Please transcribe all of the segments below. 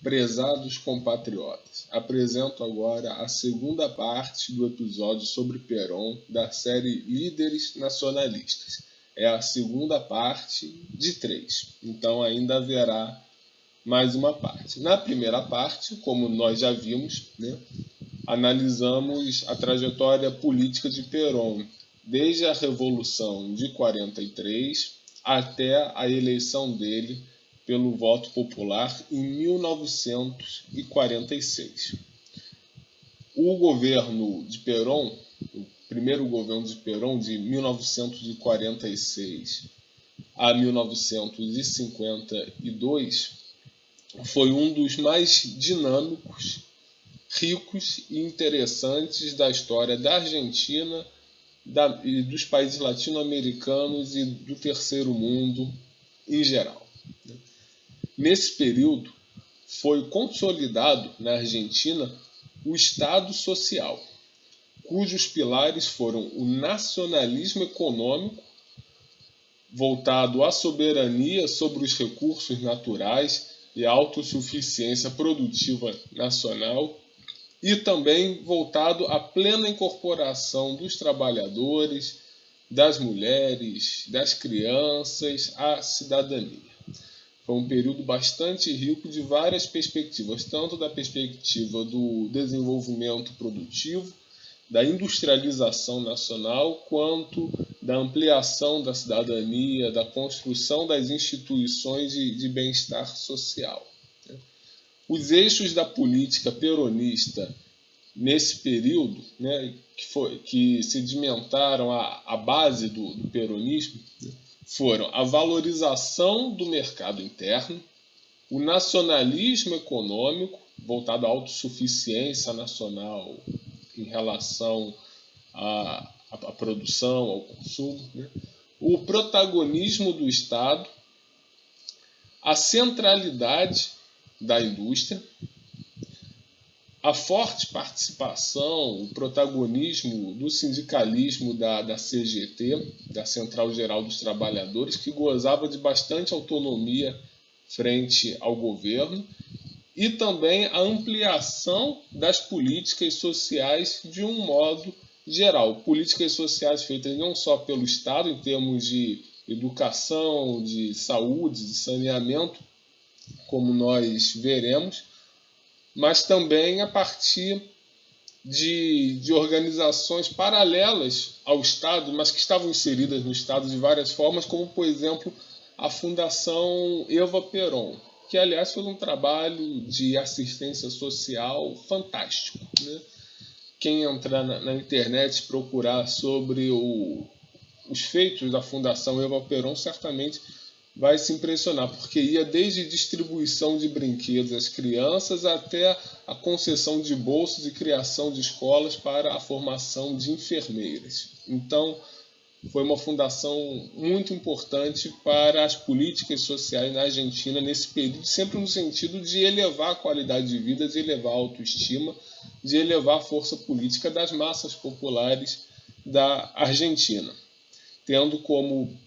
Prezados compatriotas, apresento agora a segunda parte do episódio sobre Perón da série Líderes Nacionalistas. É a segunda parte de 3, então ainda haverá mais uma parte. Na primeira parte, como nós já vimos, analisamos a trajetória política de Perón, desde a Revolução de 43 até a eleição dele pelo voto popular em 1946. O governo de Perón, o primeiro governo de Perón, de 1946 a 1952, foi um dos mais dinâmicos, ricos e interessantes da história da Argentina e dos países latino-americanos e do terceiro mundo em geral. Nesse período, foi consolidado na Argentina o Estado Social, cujos pilares foram o nacionalismo econômico, voltado à soberania sobre os recursos naturais e a autossuficiência produtiva nacional, e também voltado à plena incorporação dos trabalhadores, das mulheres, das crianças à cidadania. Foi um período bastante rico de várias perspectivas, tanto da perspectiva do desenvolvimento produtivo, da industrialização nacional, quanto da ampliação da cidadania, da construção das instituições de bem-estar social. Os eixos da política peronista nesse período, que sedimentaram a base do peronismo, foram a valorização do mercado interno, o nacionalismo econômico, voltado à autossuficiência nacional em relação à produção, ao consumo, o protagonismo do Estado, a centralidade da indústria, a forte participação, o protagonismo do sindicalismo da CGT, da Central Geral dos Trabalhadores, que gozava de bastante autonomia frente ao governo, e também a ampliação das políticas sociais de um modo geral. Políticas sociais feitas não só pelo Estado, em termos de educação, de saúde, de saneamento, como nós veremos, mas também a partir de organizações paralelas ao Estado, mas que estavam inseridas no Estado de várias formas, como, por exemplo, a Fundação Eva Perón, que, aliás, foi um trabalho de assistência social fantástico. Quem entrar na internet e procurar sobre os feitos da Fundação Eva Perón, certamente vai se impressionar, porque ia desde distribuição de brinquedos às crianças até a concessão de bolsas e criação de escolas para a formação de enfermeiras. Então, foi uma fundação muito importante para as políticas sociais na Argentina nesse período, sempre no sentido de elevar a qualidade de vida, de elevar a autoestima, de elevar a força política das massas populares da Argentina, tendo como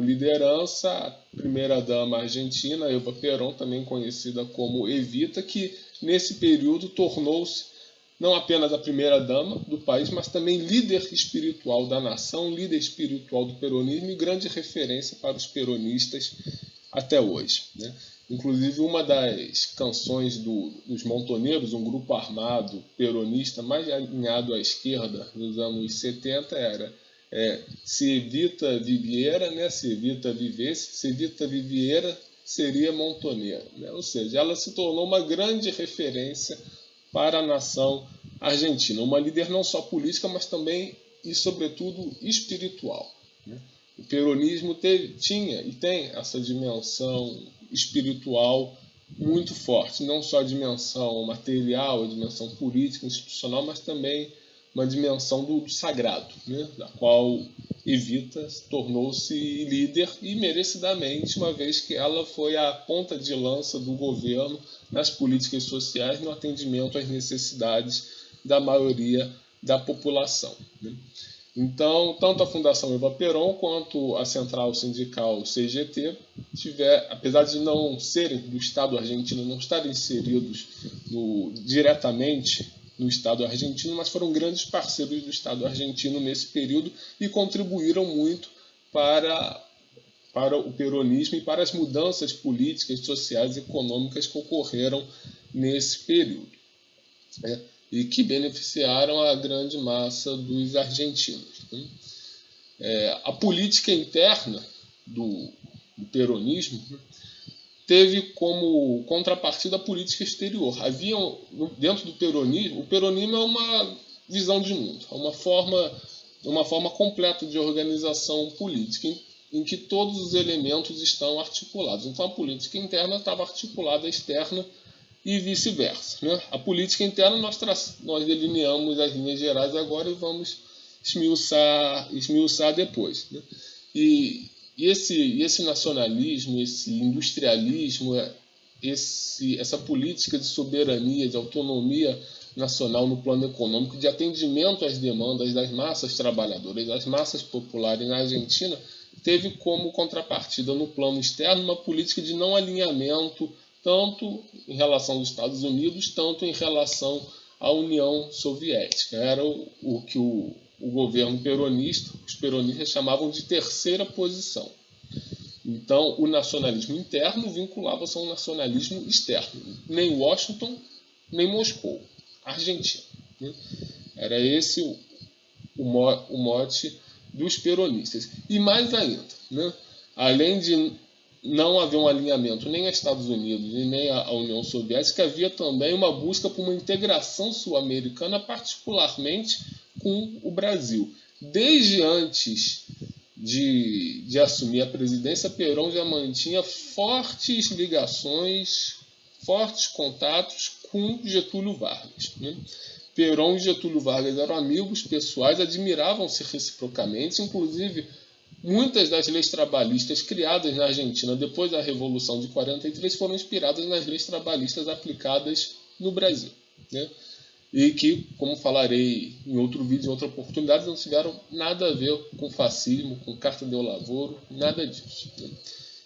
liderança a primeira-dama argentina, Eva Perón, também conhecida como Evita, que nesse período tornou-se não apenas a primeira-dama do país, mas também líder espiritual da nação, líder espiritual do peronismo e grande referência para os peronistas até hoje. Inclusive, uma das canções dos Montoneiros, um grupo armado peronista mais alinhado à esquerda nos anos 70, era se Evita viviera, se Evita vivesse, se Evita viviera, seria Montoneiro. Ou seja, ela se tornou uma grande referência para a nação argentina, uma líder não só política, mas também e, sobretudo, espiritual. O peronismo tinha e tem essa dimensão espiritual muito forte, não só a dimensão material, a dimensão política, institucional, mas também uma dimensão do sagrado, da qual Evita tornou-se líder e merecidamente, uma vez que ela foi a ponta de lança do governo nas políticas sociais no atendimento às necessidades da maioria da população. Então, tanto a Fundação Eva Perón quanto a Central Sindical CGT apesar de não serem do Estado argentino, não estarem inseridos diretamente no Estado argentino, mas foram grandes parceiros do Estado argentino nesse período e contribuíram muito para o peronismo e para as mudanças políticas, sociais e econômicas que ocorreram nesse período, né? E que beneficiaram a grande massa dos argentinos, né? A política interna do peronismo, né, teve como contrapartida a política exterior. Havia, dentro do peronismo, o peronismo é uma visão de mundo, é uma forma completa de organização política, em que todos os elementos estão articulados. Então a política interna estava articulada à externa e vice-versa, né? A política interna nós delineamos as linhas gerais agora e vamos esmiuçar depois, né? E esse nacionalismo, esse industrialismo, essa política de soberania, de autonomia nacional no plano econômico, de atendimento às demandas das massas trabalhadoras, das massas populares na Argentina, teve como contrapartida no plano externo uma política de não alinhamento, tanto em relação aos Estados Unidos, tanto em relação à União Soviética. Era o que o governo peronista, os peronistas chamavam de terceira posição. Então, o nacionalismo interno vinculava-se a um nacionalismo externo. Nem Washington, nem Moscou. Argentina, né? Era esse o mote dos peronistas. E mais ainda, né? Além de não haver um alinhamento nem aos Estados Unidos e nem à União Soviética, havia também uma busca por uma integração sul-americana, particularmente com o Brasil. Desde antes de assumir a presidência, Perón já mantinha fortes ligações, fortes contatos com Getúlio Vargas, né? Perón e Getúlio Vargas eram amigos pessoais, admiravam-se reciprocamente, inclusive muitas das leis trabalhistas criadas na Argentina depois da Revolução de 43 foram inspiradas nas leis trabalhistas aplicadas no Brasil, né? E que, como falarei em outro vídeo, em outra oportunidade, não tiveram nada a ver com fascismo, com Carta de Lavoro, nada disso, né?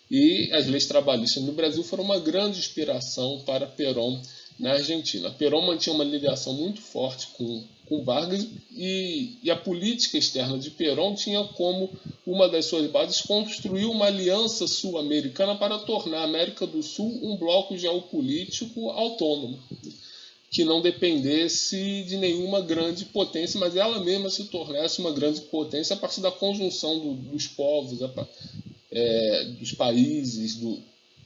E as leis trabalhistas no Brasil foram uma grande inspiração para Perón na Argentina. Perón mantinha uma ligação muito forte com Vargas e a política externa de Perón tinha como uma das suas bases construir uma aliança sul-americana para tornar a América do Sul um bloco geopolítico autônomo, que não dependesse de nenhuma grande potência, mas ela mesma se tornasse uma grande potência a partir da conjunção dos povos, dos países,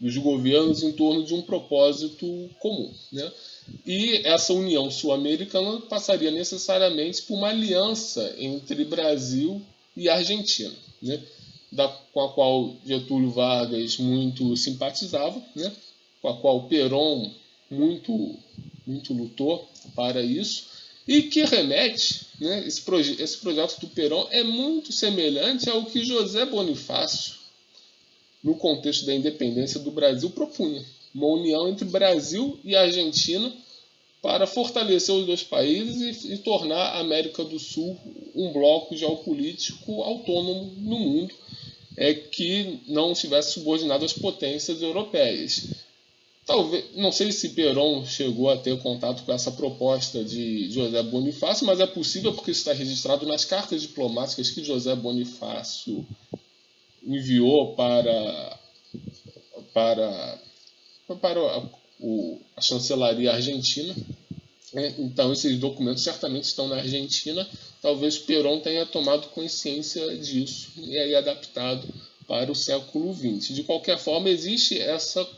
dos governos em torno de um propósito comum, né? E essa união sul-americana passaria necessariamente por uma aliança entre Brasil e Argentina, né? Com a qual Getúlio Vargas muito simpatizava, né? Com a qual Perón muito lutou para isso, e que remete, né, esse projeto do Perón é muito semelhante ao que José Bonifácio, no contexto da independência do Brasil, propunha. Uma união entre Brasil e Argentina para fortalecer os dois países e tornar a América do Sul um bloco geopolítico autônomo no mundo, que não estivesse subordinado às potências europeias. Talvez, não sei se Perón chegou a ter contato com essa proposta de José Bonifácio, mas é possível porque isso está registrado nas cartas diplomáticas que José Bonifácio enviou para a chancelaria argentina. Então, esses documentos certamente estão na Argentina. Talvez Perón tenha tomado consciência disso e aí adaptado para o século XX. De qualquer forma, existe essa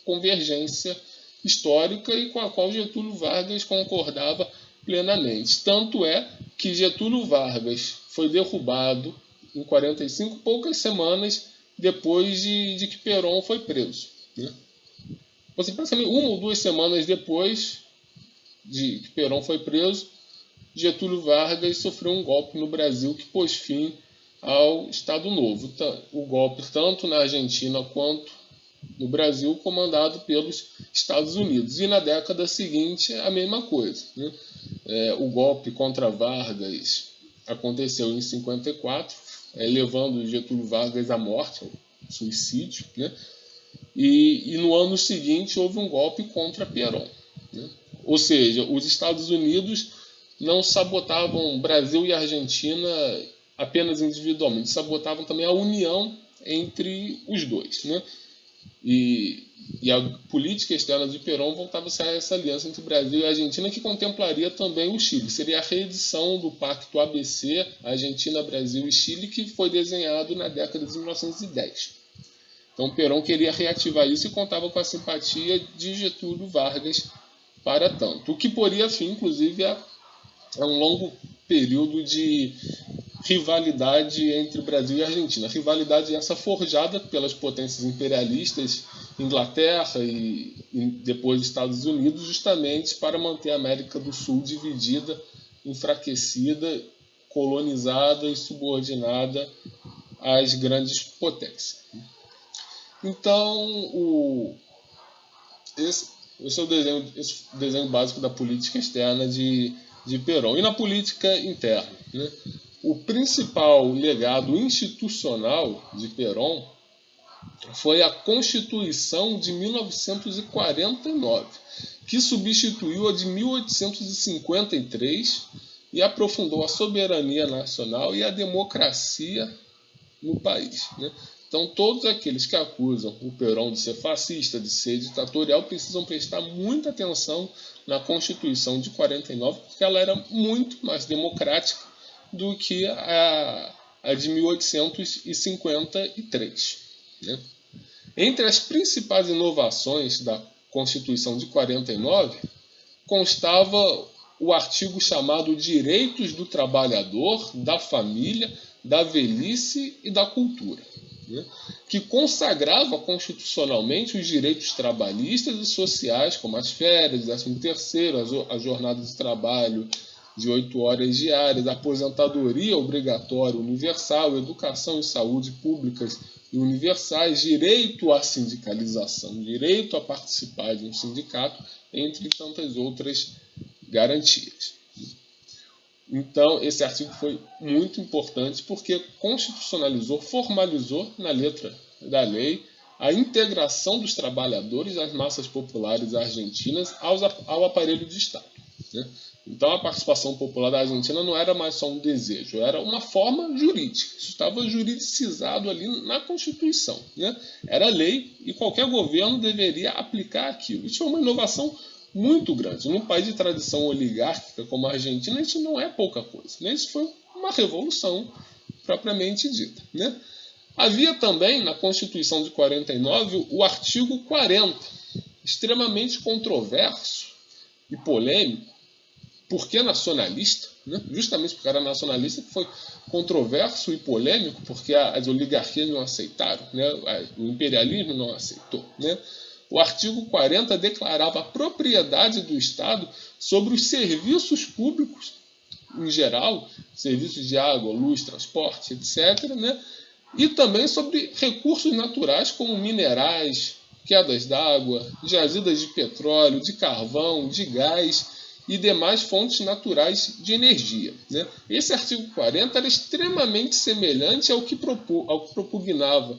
convergência histórica e com a qual Getúlio Vargas concordava plenamente. Tanto é que Getúlio Vargas foi derrubado em 45, poucas semanas depois de que Perón foi preso, né? Praticamente 1 ou 2 semanas depois de que Perón foi preso, Getúlio Vargas sofreu um golpe no Brasil que pôs fim ao Estado Novo. O golpe, tanto na Argentina quanto no Brasil, comandado pelos Estados Unidos. E na década seguinte, a mesma coisa, né? O golpe contra Vargas aconteceu em 54, levando Getúlio Vargas à morte, suicídio, né? E no ano seguinte houve um golpe contra Perón, né? Ou seja, os Estados Unidos não sabotavam Brasil e Argentina apenas individualmente, sabotavam também a união entre os dois, né? E a política externa de Perón voltava-se a essa aliança entre Brasil e Argentina, que contemplaria também o Chile. Seria a reedição do Pacto ABC, Argentina, Brasil e Chile, que foi desenhado na década de 1910. Então Perón queria reativar isso e contava com a simpatia de Getúlio Vargas para tanto, o que poria fim, inclusive, a um longo período de rivalidade entre Brasil e Argentina. A rivalidade essa forjada pelas potências imperialistas, Inglaterra e depois Estados Unidos, justamente para manter a América do Sul dividida, enfraquecida, colonizada e subordinada às grandes potências. Então, esse é o desenho básico da política externa de Perón. E na política interna, né? O principal legado institucional de Perón foi a Constituição de 1949, que substituiu a de 1853 e aprofundou a soberania nacional e a democracia no país, né? Então, todos aqueles que acusam o Perón de ser fascista, de ser ditatorial, precisam prestar muita atenção na Constituição de 49, porque ela era muito mais democrática do que a de 1853. Né? Entre as principais inovações da Constituição de 49, constava o artigo chamado Direitos do Trabalhador, da Família, da Velhice e da Cultura, né? Que consagrava constitucionalmente os direitos trabalhistas e sociais, como as férias, 13º, a jornada de trabalho de 8 horas diárias, a aposentadoria obrigatória universal, educação e saúde públicas e universais, direito à sindicalização, direito a participar de um sindicato, entre tantas outras garantias. Então, esse artigo foi muito importante porque constitucionalizou, formalizou na letra da lei a integração dos trabalhadores das massas populares argentinas ao aparelho de Estado, né? Então, a participação popular da Argentina não era mais só um desejo, era uma forma jurídica. Isso estava juridicizado ali na Constituição, né? Era lei e qualquer governo deveria aplicar aquilo. Isso é uma inovação muito grande. Num país de tradição oligárquica como a Argentina, isso não é pouca coisa, né? Isso foi uma revolução propriamente dita, né? Havia também na Constituição de 49 o artigo 40, extremamente controverso e polêmico. Por que nacionalista? Né? Justamente porque era nacionalista, que foi controverso e polêmico, porque as oligarquias não aceitaram, né? O imperialismo não aceitou, né? O artigo 40 declarava a propriedade do Estado sobre os serviços públicos em geral, serviços de água, luz, transporte, etc., né? E também sobre recursos naturais como minerais, quedas d'água, jazidas de petróleo, de carvão, de gás e demais fontes naturais de energia, né? Esse artigo 40 era extremamente semelhante ao que propugnava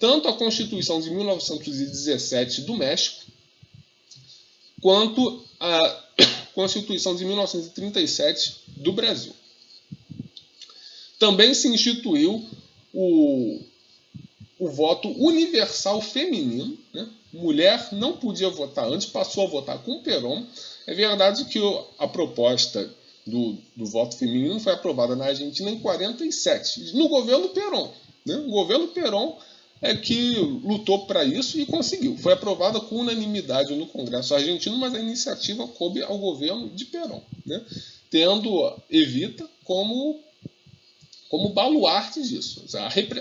tanto a Constituição de 1917 do México, quanto a Constituição de 1937 do Brasil. Também se instituiu o voto universal feminino, né? Mulher não podia votar antes, passou a votar com Perón. É verdade que a proposta do voto feminino foi aprovada na Argentina em 47, no governo Perón, né? O governo Perón é que lutou para isso e conseguiu. Foi aprovada com unanimidade no Congresso argentino, mas a iniciativa coube ao governo de Perón, né? Tendo Evita como baluarte disso.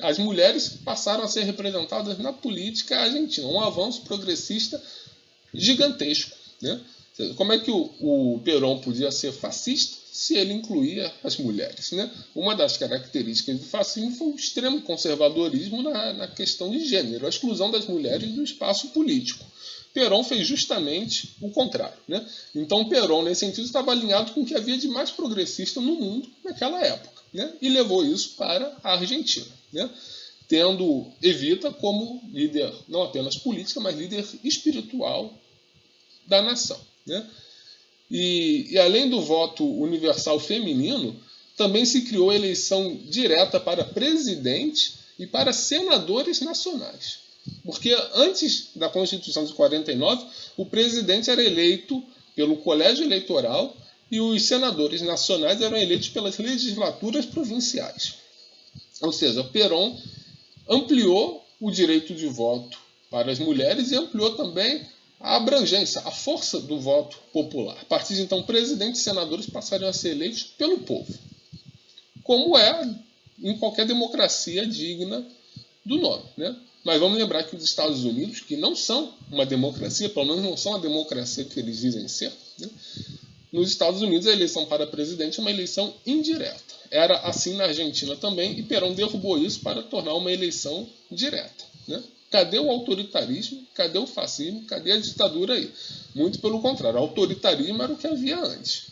As mulheres passaram a ser representadas na política argentina, um avanço progressista gigantesco, né? Como é que o Perón podia ser fascista se ele incluía as mulheres, né? Uma das características do fascismo foi o extremo conservadorismo na questão de gênero, a exclusão das mulheres do espaço político. Perón fez justamente o contrário, né? Então Perón, nesse sentido, estava alinhado com o que havia de mais progressista no mundo naquela época, né? E levou isso para a Argentina, né? Tendo Evita como líder não apenas política, mas líder espiritual da nação, né? E além do voto universal feminino, também se criou eleição direta para presidente e para senadores nacionais. Porque antes da Constituição de 49, o presidente era eleito pelo colégio eleitoral e os senadores nacionais eram eleitos pelas legislaturas provinciais. Ou seja, Perón ampliou o direito de voto para as mulheres e ampliou também a abrangência, a força do voto popular. A partir de então, presidentes e senadores passariam a ser eleitos pelo povo, como é em qualquer democracia digna do nome, né? Mas vamos lembrar que os Estados Unidos, que não são uma democracia, pelo menos não são a democracia que eles dizem ser, né? Nos Estados Unidos, a eleição para presidente é uma eleição indireta. Era assim na Argentina também, e Perón derrubou isso para tornar uma eleição direta, né? Cadê o autoritarismo? Cadê o fascismo? Cadê a ditadura aí? Muito pelo contrário, o autoritarismo era o que havia antes.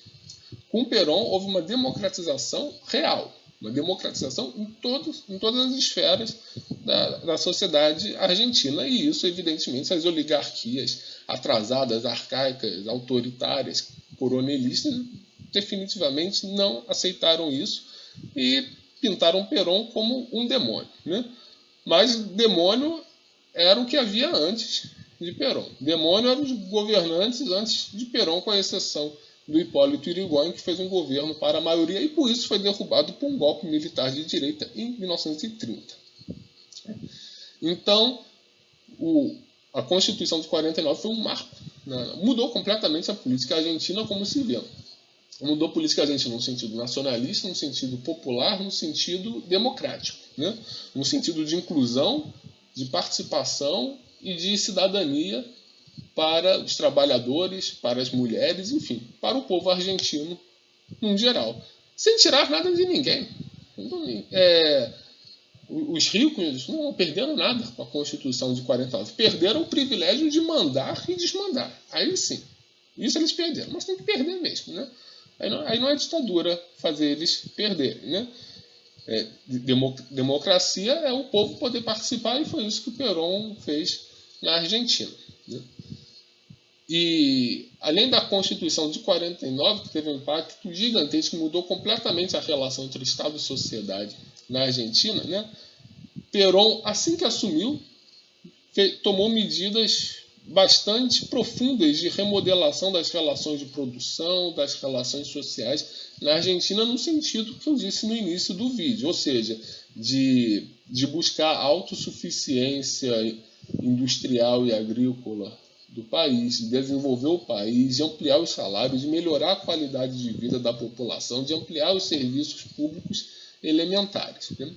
Com Perón houve uma democratização real, uma democratização em todas as esferas da sociedade argentina. E isso, evidentemente, as oligarquias atrasadas, arcaicas, autoritárias, coronelistas, definitivamente não aceitaram isso e pintaram Perón como um demônio, né? Mas demônio era o que havia antes de Perón. Demônio eram os governantes antes de Perón, com a exceção do Hipólito Yrigoyen, que fez um governo para a maioria e por isso foi derrubado por um golpe militar de direita em 1930. Então, a Constituição de 49 foi um marco, né? Mudou completamente a política argentina como se vê. Mudou a política argentina no sentido nacionalista, no sentido popular, no sentido democrático, né? No sentido de inclusão, de participação e de cidadania para os trabalhadores, para as mulheres, enfim, para o povo argentino em geral, sem tirar nada de ninguém. Os ricos não perderam nada com a Constituição de 49. Perderam o privilégio de mandar e desmandar. Aí sim, isso eles perderam, mas tem que perder mesmo, né? Aí não é ditadura fazer eles perderem, né? Democracia é o povo poder participar, e foi isso que o Perón fez na Argentina, né? E além da Constituição de 49, que teve um impacto gigantesco, mudou completamente a relação entre Estado e sociedade na Argentina, né? Perón, assim que assumiu, tomou medidas bastante profundas de remodelação das relações de produção, das relações sociais na Argentina, no sentido que eu disse no início do vídeo, ou seja, de buscar a autossuficiência industrial e agrícola do país, de desenvolver o país, de ampliar os salários, de melhorar a qualidade de vida da população, de ampliar os serviços públicos elementares, né?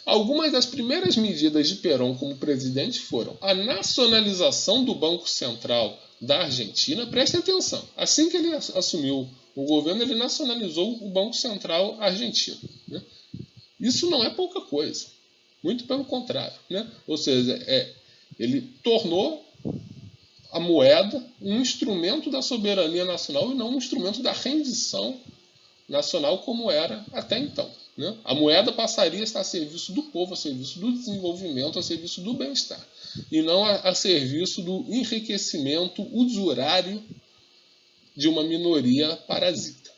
Algumas das primeiras medidas de Perón como presidente foram a nacionalização do Banco Central da Argentina. Prestem atenção, assim que ele assumiu o governo, ele nacionalizou o Banco Central argentino, né? Isso não é pouca coisa, muito pelo contrário, né? Ou seja, ele tornou a moeda um instrumento da soberania nacional e não um instrumento da rendição nacional como era até então, né? A moeda passaria a estar a serviço do povo, a serviço do desenvolvimento, a serviço do bem-estar, e não a serviço do enriquecimento usurário de uma minoria parasita,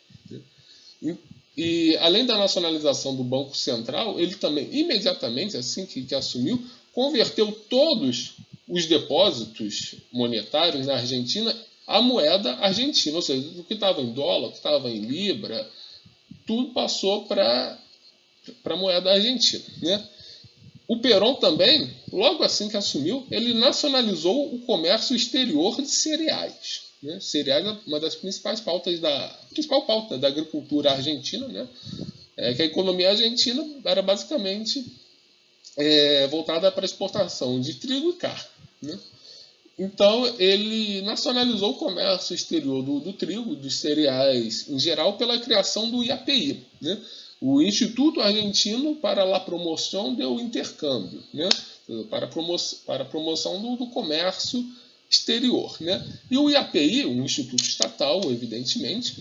né? E além da nacionalização do Banco Central, ele também, imediatamente, assim que assumiu, converteu todos os depósitos monetários na Argentina à moeda argentina, ou seja, o que estava em dólar, o que estava em libra, tudo passou para a moeda argentina, né? O Perón também, logo assim que assumiu, ele nacionalizou o comércio exterior de cereais, né? Cereais é uma das principais pautas principal pauta da agricultura argentina, né? Que a economia argentina era basicamente voltada para a exportação de trigo e carne, né? Então, ele nacionalizou o comércio exterior do trigo, dos cereais em geral, pela criação do IAPI, né? O Instituto Argentino para la Promoción del Intercambio, né? Para a promoção do comércio exterior, né? E o IAPI, um instituto estatal, evidentemente,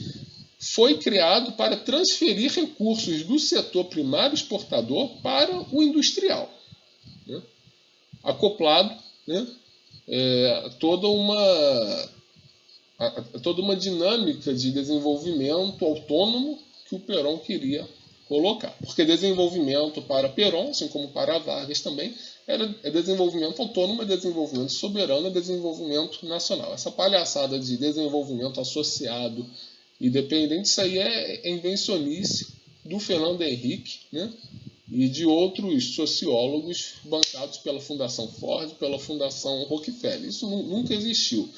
foi criado para transferir recursos do setor primário exportador para o industrial, né? Acoplado, né, toda uma dinâmica de desenvolvimento autônomo que o Perón queria colocar. Porque desenvolvimento para Perón, assim como para Vargas também, é desenvolvimento autônomo, é desenvolvimento soberano, é desenvolvimento nacional. Essa palhaçada de desenvolvimento associado e dependente, isso aí é invencionice do Fernando Henrique, né, e de outros sociólogos bancados pela Fundação Ford, pela Fundação Rockefeller. Isso nunca existiu.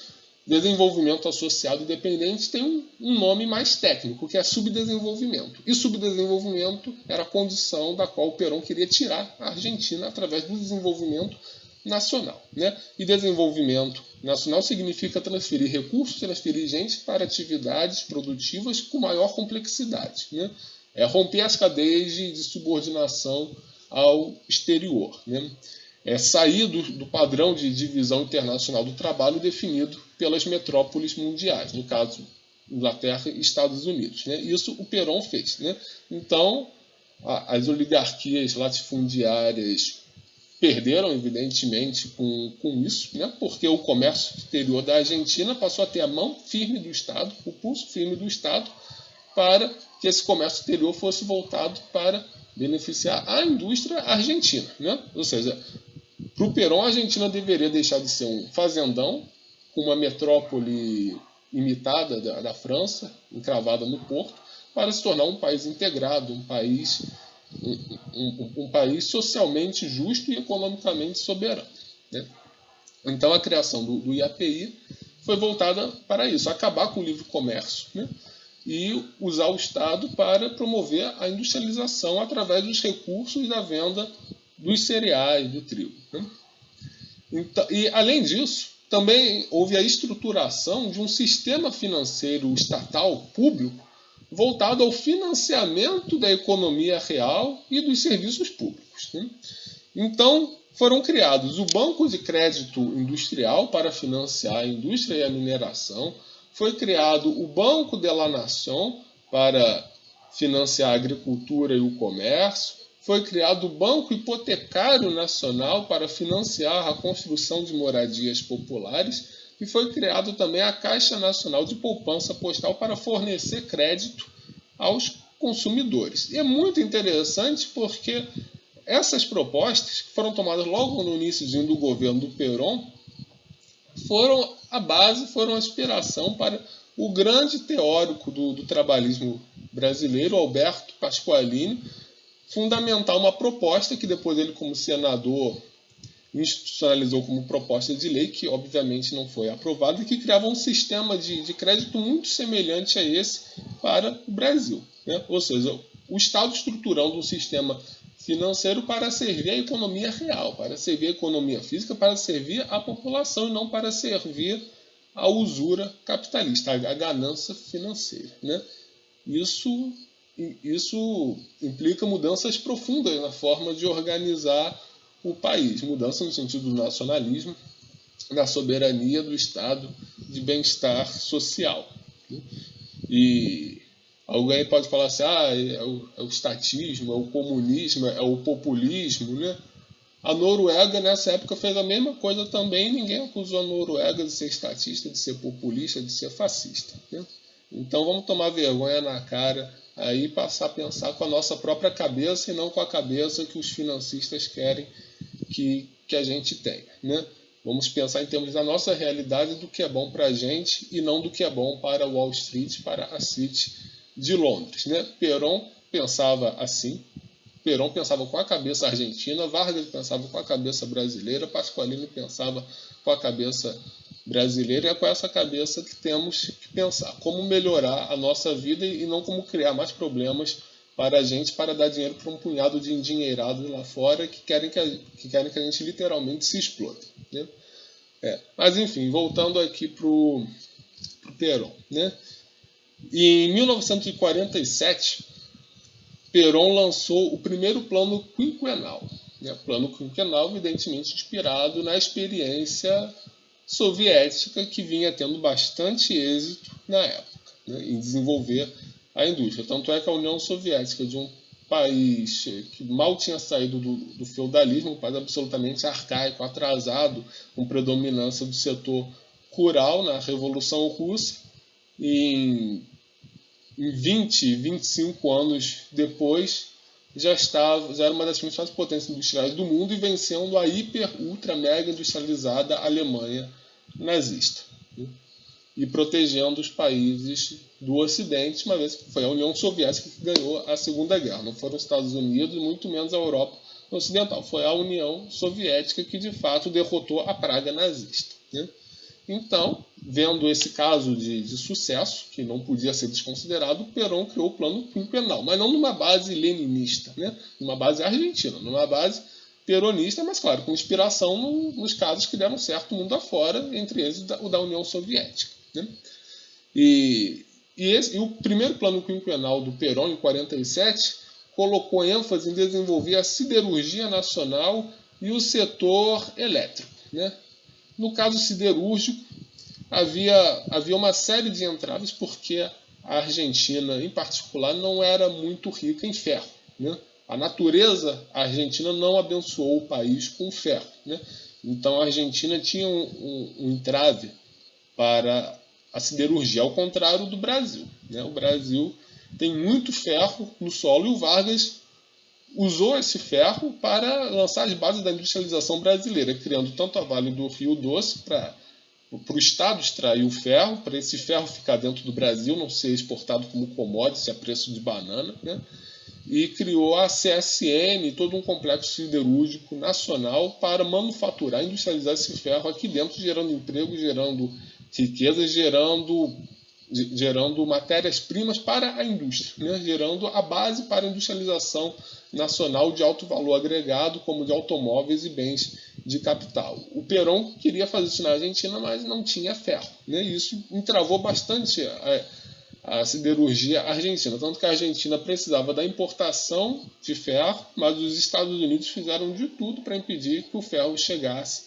Desenvolvimento associado e dependente tem um nome mais técnico, que é subdesenvolvimento. E subdesenvolvimento era a condição da qual o Perón queria tirar a Argentina através do desenvolvimento nacional, né? E desenvolvimento nacional significa transferir recursos, transferir gente para atividades produtivas com maior complexidade, né? Romper as cadeias de subordinação ao exterior, né? Sair do padrão de divisão internacional do trabalho definido pelas metrópoles mundiais, no caso, Inglaterra e Estados Unidos, né? Isso o Perón fez, né? Então, as oligarquias latifundiárias perderam, evidentemente, com isso, né? Porque o comércio exterior da Argentina passou a ter a mão firme do Estado, o pulso firme do Estado, para que esse comércio exterior fosse voltado para beneficiar a indústria argentina, né? Ou seja, para o Perón, a Argentina deveria deixar de ser um fazendão, com uma metrópole imitada da França, encravada no porto, para se tornar um país integrado, um país socialmente justo e economicamente soberano, né? Então, a criação do IAPI foi voltada para isso, acabar com o livre comércio, né? E usar o Estado para promover a industrialização através dos recursos da venda dos cereais, do trigo, né? Então, e, além disso, também houve a estruturação de um sistema financeiro estatal público voltado ao financiamento da economia real e dos serviços públicos, né? Então, foram criados o Banco de Crédito Industrial para financiar a indústria e a mineração, foi criado o Banco de la Nación para financiar a agricultura e o comércio, foi criado o Banco Hipotecário Nacional para financiar a construção de moradias populares e foi criado também a Caixa Nacional de Poupança Postal para fornecer crédito aos consumidores. E é muito interessante porque essas propostas, que foram tomadas logo no início do governo do Perón, foram a base, foram a inspiração para o grande teórico do trabalhismo brasileiro, Alberto Pasqualini, fundamentar uma proposta que depois ele, como senador, institucionalizou como proposta de lei, que obviamente não foi aprovada, e que criava um sistema de crédito muito semelhante a esse para o Brasil, né? Ou seja, o Estado estruturando um sistema financeiro para servir a economia real, para servir a economia física, para servir a população e não para servir a usura capitalista, a ganância financeira, né? Isso implica mudanças profundas na forma de organizar o país, mudança no sentido do nacionalismo, da soberania do Estado, de bem-estar social, né? E alguém pode falar assim, é o estatismo, é o comunismo, é o populismo, né? A Noruega, nessa época, fez a mesma coisa também, ninguém acusou a Noruega de ser estatista, de ser populista, de ser fascista, né? Então vamos tomar vergonha na cara aí e passar a pensar com a nossa própria cabeça e não com a cabeça que os financistas querem que a gente tenha, né? Vamos pensar em termos da nossa realidade, do que é bom para a gente e não do que é bom para Wall Street, para a City de Londres, né? Perón pensava assim, Perón pensava com a cabeça argentina, Vargas pensava com a cabeça brasileira, Pasqualini pensava com a cabeça brasileira, e é com essa cabeça que temos que pensar como melhorar a nossa vida e não como criar mais problemas para a gente, para dar dinheiro para um punhado de endinheirados lá fora que querem que a gente literalmente se exploda, né? Mas enfim, voltando aqui para o Perón, né? E em 1947, Perón lançou o primeiro plano quinquenal, né? Plano quinquenal, evidentemente inspirado na experiência soviética, que vinha tendo bastante êxito na época, né? Em desenvolver a indústria. Tanto é que a União Soviética, de um país que mal tinha saído do feudalismo, um país absolutamente arcaico, atrasado, com predominância do setor rural na Revolução Russa, em 25 anos depois, já era uma das principais potências industriais do mundo e vencendo a hiper, ultra, mega industrializada Alemanha nazista, né? E protegendo os países do Ocidente, uma vez que foi a União Soviética que ganhou a Segunda Guerra. Não foram os Estados Unidos, muito menos a Europa Ocidental. Foi a União Soviética que, de fato, derrotou a praga nazista, né? Então, vendo esse caso de sucesso, que não podia ser desconsiderado, Perón criou o Plano Quinquenal, mas não numa base leninista, né? Numa base argentina, numa base peronista, mas, claro, com inspiração nos casos que deram certo mundo afora, entre eles o da União Soviética, né? E o primeiro Plano Quinquenal do Perón, em 47, colocou ênfase em desenvolver a siderurgia nacional e o setor elétrico, né? No caso siderúrgico, havia uma série de entraves, porque a Argentina, em particular, não era muito rica em ferro, né? A natureza argentina não abençoou o país com ferro, né? Então a Argentina tinha um entrave para a siderurgia, ao contrário do Brasil, né? O Brasil tem muito ferro no solo e o Vargas usou esse ferro para lançar as bases da industrialização brasileira, criando tanto a Vale do Rio Doce para o Estado extrair o ferro, para esse ferro ficar dentro do Brasil, não ser exportado como commodity a preço de banana, né? E criou a CSN, todo um complexo siderúrgico nacional para manufaturar e industrializar esse ferro aqui dentro, gerando emprego, gerando riqueza, gerando matérias-primas para a indústria, né? Gerando a base para a industrialização nacional de alto valor agregado, como de automóveis e bens de capital. O Perón queria fazer isso na Argentina, mas não tinha ferro, né? E isso entravou bastante a siderurgia argentina, tanto que a Argentina precisava da importação de ferro, mas os Estados Unidos fizeram de tudo para impedir que o ferro chegasse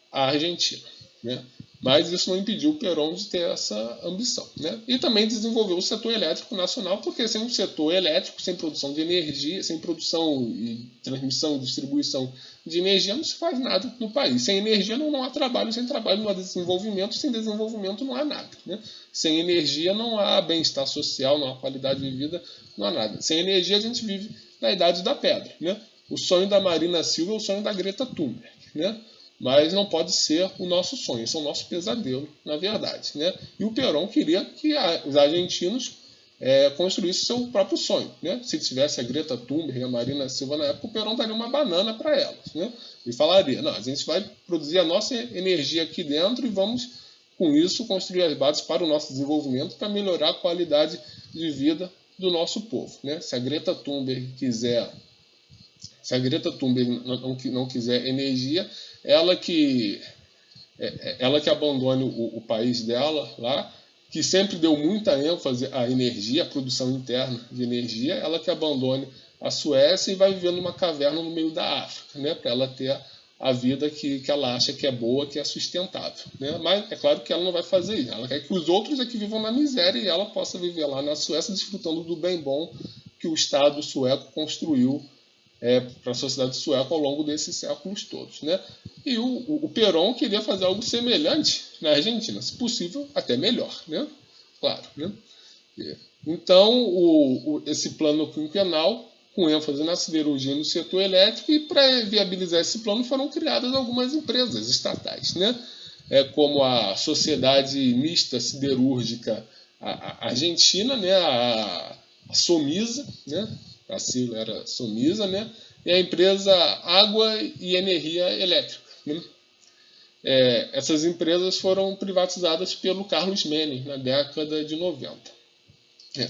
à Argentina, né? Mas isso não impediu o Perón de ter essa ambição, né? E também desenvolveu o setor elétrico nacional, porque sem um setor elétrico, sem produção de energia, sem produção e transmissão e distribuição de energia, não se faz nada no país. Sem energia não há trabalho, sem trabalho não há desenvolvimento, sem desenvolvimento não há nada, né? Sem energia não há bem-estar social, não há qualidade de vida, não há nada. Sem energia a gente vive na Idade da Pedra, né? O sonho da Marina Silva é o sonho da Greta Thunberg, né? Mas não pode ser o nosso sonho, isso é o nosso pesadelo, na verdade, né? E o Perón queria que os argentinos construíssem seu próprio sonho, né? Se tivesse a Greta Thunberg e a Marina Silva na época, o Perón daria uma banana para elas, né? E falaria, não, a gente vai produzir a nossa energia aqui dentro e vamos, com isso, construir as bases para o nosso desenvolvimento, para melhorar a qualidade de vida do nosso povo, né? Se a Greta Thunberg não quiser energia, ela que abandone o país dela lá, que sempre deu muita ênfase à energia, à produção interna de energia, ela que abandone a Suécia e vai viver numa caverna no meio da África, né, para ela ter a vida que ela acha que é boa, que é sustentável, né? Mas é claro que ela não vai fazer isso. Ela quer que os outros é que vivam na miséria e ela possa viver lá na Suécia desfrutando do bem bom que o Estado sueco construiu para a sociedade sueca ao longo desses séculos todos, né? E o Perón queria fazer algo semelhante na Argentina, se possível até melhor, né? Claro, né? Então esse plano quinquenal, com ênfase na siderurgia e no setor elétrico, e para viabilizar esse plano foram criadas algumas empresas estatais, né? Como a Sociedade Mista Siderúrgica Argentina, né? A Somisa, né? A sigla era Somisa, né? E a empresa Água e Energia Elétrica, né? Essas empresas foram privatizadas pelo Carlos Menem na década de 90.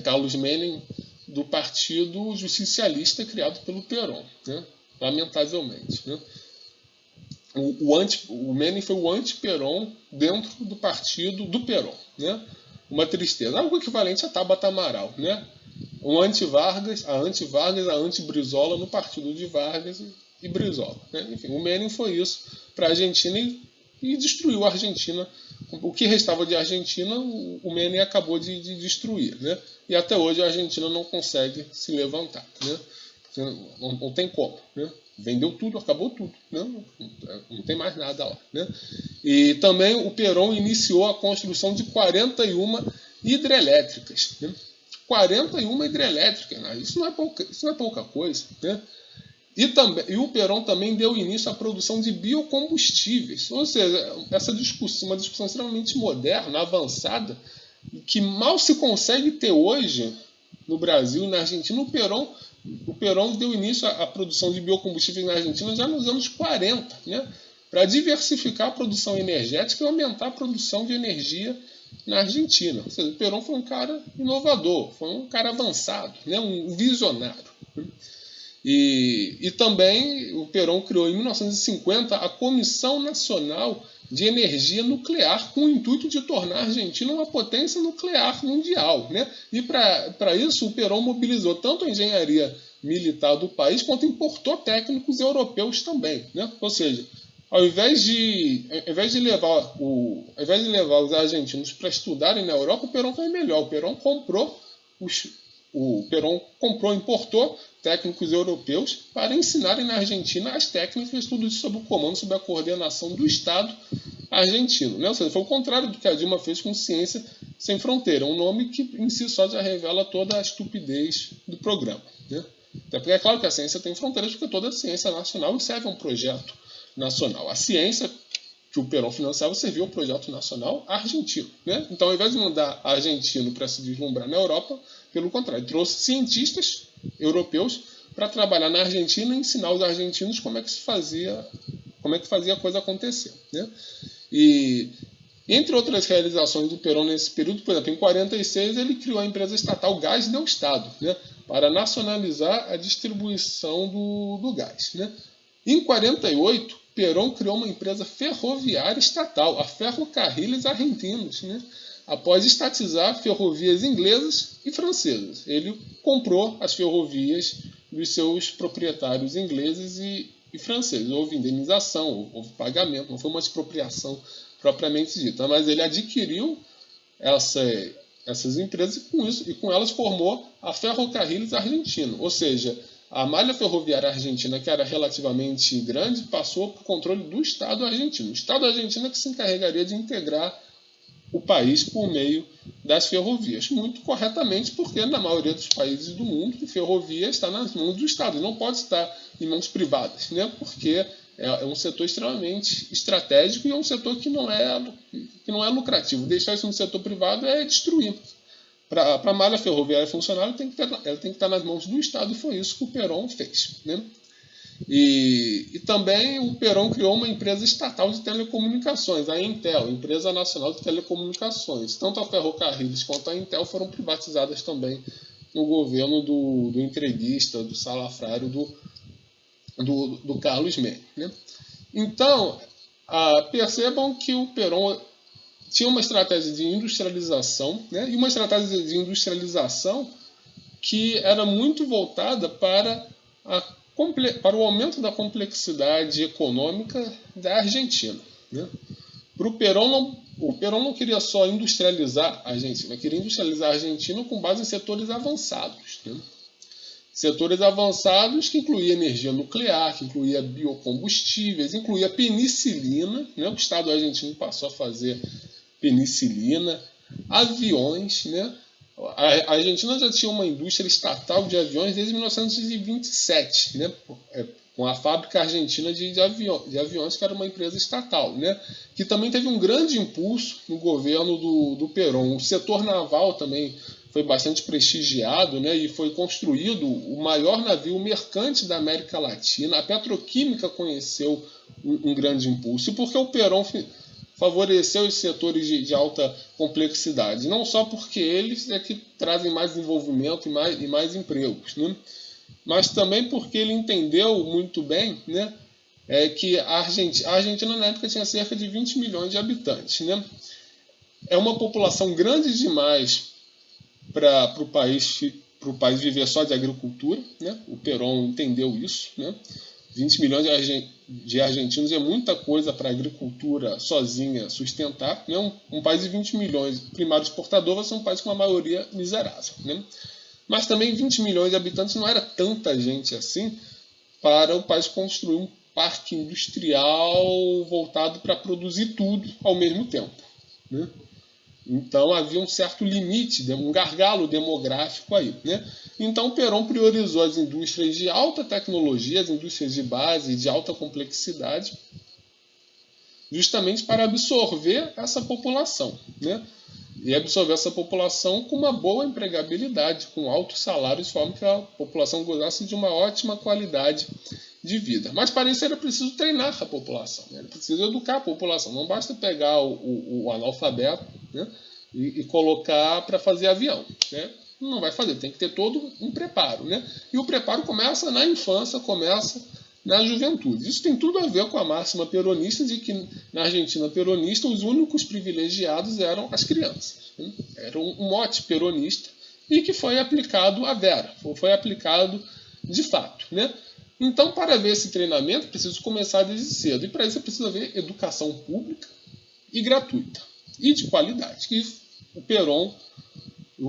Carlos Menem, do Partido Justicialista criado pelo Perón, né? Lamentavelmente, né? O Menem foi o anti-Perón dentro do partido do Perón, né? Uma tristeza, algo equivalente a Tabata Amaral, né? A anti-Vargas, a anti-Brizola no partido de Vargas e Brizola, né? Enfim, o Menem foi isso para a Argentina e destruiu a Argentina o que restava de Argentina, o Menem acabou de destruir, né? E até hoje a Argentina não consegue se levantar, né? Não tem como, né? Vendeu tudo, acabou tudo, né? Não tem mais nada lá, né? E também o Perón iniciou a construção de 41 hidrelétricas, né? 41 hidrelétricas, né? Isso não é pouca coisa, né? E o Perón também deu início à produção de biocombustíveis, ou seja, uma discussão extremamente moderna, avançada, que mal se consegue ter hoje no Brasil e na Argentina. O Perón deu início à produção de biocombustíveis na Argentina já nos anos 40, né? Para diversificar a produção energética e aumentar a produção de energia na Argentina. Ou seja, o Perón foi um cara inovador, foi um cara avançado, né? Um visionário. E também o Perón criou em 1950 a Comissão Nacional de Energia Nuclear, com o intuito de tornar a Argentina uma potência nuclear mundial, né? E para isso o Perón mobilizou tanto a engenharia militar do país quanto importou técnicos europeus também, né? Ou seja, ao invés de levar os argentinos para estudarem na Europa, o Perón foi melhor. O Perón importou técnicos europeus para ensinarem na Argentina as técnicas, tudo isso sob o comando, sob a coordenação do Estado argentino, né? Ou seja, foi o contrário do que a Dilma fez com Ciência Sem Fronteira, um nome que em si só já revela toda a estupidez do programa, né? Até porque é claro que a ciência tem fronteiras, porque toda a ciência nacional serve a um projeto nacional. A ciência que o Perón financiava serviu ao projeto nacional argentino, né? Então, ao invés de mandar argentino para se deslumbrar na Europa, pelo contrário, trouxe cientistas europeus para trabalhar na Argentina e ensinar os argentinos como é que fazia a coisa acontecer, né? E entre outras realizações do Perón nesse período, por exemplo, em 1946 ele criou a empresa estatal Gás del Estado, né? Para nacionalizar a distribuição do gás, né? Em 1948, Perón criou uma empresa ferroviária estatal, a Ferrocarriles Argentinos, né? Após estatizar ferrovias inglesas e francesas. Ele comprou as ferrovias dos seus proprietários ingleses e franceses. Houve indenização, houve pagamento, não foi uma expropriação propriamente dita, mas ele adquiriu essas empresas e com elas formou a Ferrocarriles Argentino, ou seja, a malha ferroviária argentina, que era relativamente grande, passou por controle do Estado argentino. O Estado argentino é que se encarregaria de integrar o país por meio das ferrovias. Muito corretamente, porque na maioria dos países do mundo, a ferrovia está nas mãos do Estado, e não pode estar em mãos privadas, né? Porque é um setor extremamente estratégico e é um setor que não é lucrativo. Deixar isso no setor privado é destruir. Para a malha ferroviária funcionar, ela tem que estar nas mãos do Estado, e foi isso que o Perón fez, né? E também o Perón criou uma empresa estatal de telecomunicações, a Intel, Empresa Nacional de Telecomunicações. Tanto a Ferrocarriles quanto a Intel foram privatizadas também no governo do entreguista, do salafrário, do Carlos Menem, né? Então, percebam que o Perón tinha uma estratégia de industrialização, né? E uma estratégia de industrialização que era muito voltada para o aumento da complexidade econômica da Argentina, né? O Perón não queria só industrializar a Argentina, queria industrializar a Argentina com base em setores avançados, né? Setores avançados que incluía energia nuclear, que incluía biocombustíveis, incluía penicilina, né? O Estado argentino passou a fazer penicilina, aviões, né? A Argentina já tinha uma indústria estatal de aviões desde 1927, né? Com a fábrica argentina de aviões, que era uma empresa estatal, né? Que também teve um grande impulso no governo do Perón. O setor naval também foi bastante prestigiado, né? E foi construído o maior navio mercante da América Latina. A petroquímica conheceu um grande impulso, porque o Perón favoreceu os setores de alta complexidade, não só porque eles é que trazem mais desenvolvimento e mais empregos, né? Mas também porque ele entendeu muito bem, né, que a Argentina na época tinha cerca de 20 milhões de habitantes, né? É uma população grande demais para o país viver só de agricultura, né? O Perón entendeu isso, né? 20 milhões de argentinos é muita coisa para a agricultura sozinha sustentar. Né? Um país de 20 milhões primário exportador vai ser um país com uma maioria miserável. Né? Mas também 20 milhões de habitantes não era tanta gente assim para o país construir um parque industrial voltado para produzir tudo ao mesmo tempo. Né? Então havia um certo limite, um gargalo demográfico aí. Né? Então Perón priorizou as indústrias de alta tecnologia, as indústrias de base de alta complexidade, justamente para absorver essa população. Né? E absorver essa população com uma boa empregabilidade, com altos salários, de forma que a população gozasse de uma ótima qualidade de vida. Mas para isso era preciso treinar a população, né? Era preciso educar a população. Não basta pegar o analfabeto, né, e colocar para fazer avião. Né? Não vai fazer, tem que ter todo um preparo. Né? E o preparo começa na infância, começa na juventude. Isso tem tudo a ver com a máxima peronista de que na Argentina peronista os únicos privilegiados eram as crianças. Né? Era um mote peronista e que foi aplicado à vera, foi aplicado de fato. Né? Então, para ver esse treinamento, preciso começar desde cedo. E para isso é preciso haver educação pública e gratuita. E de qualidade. E o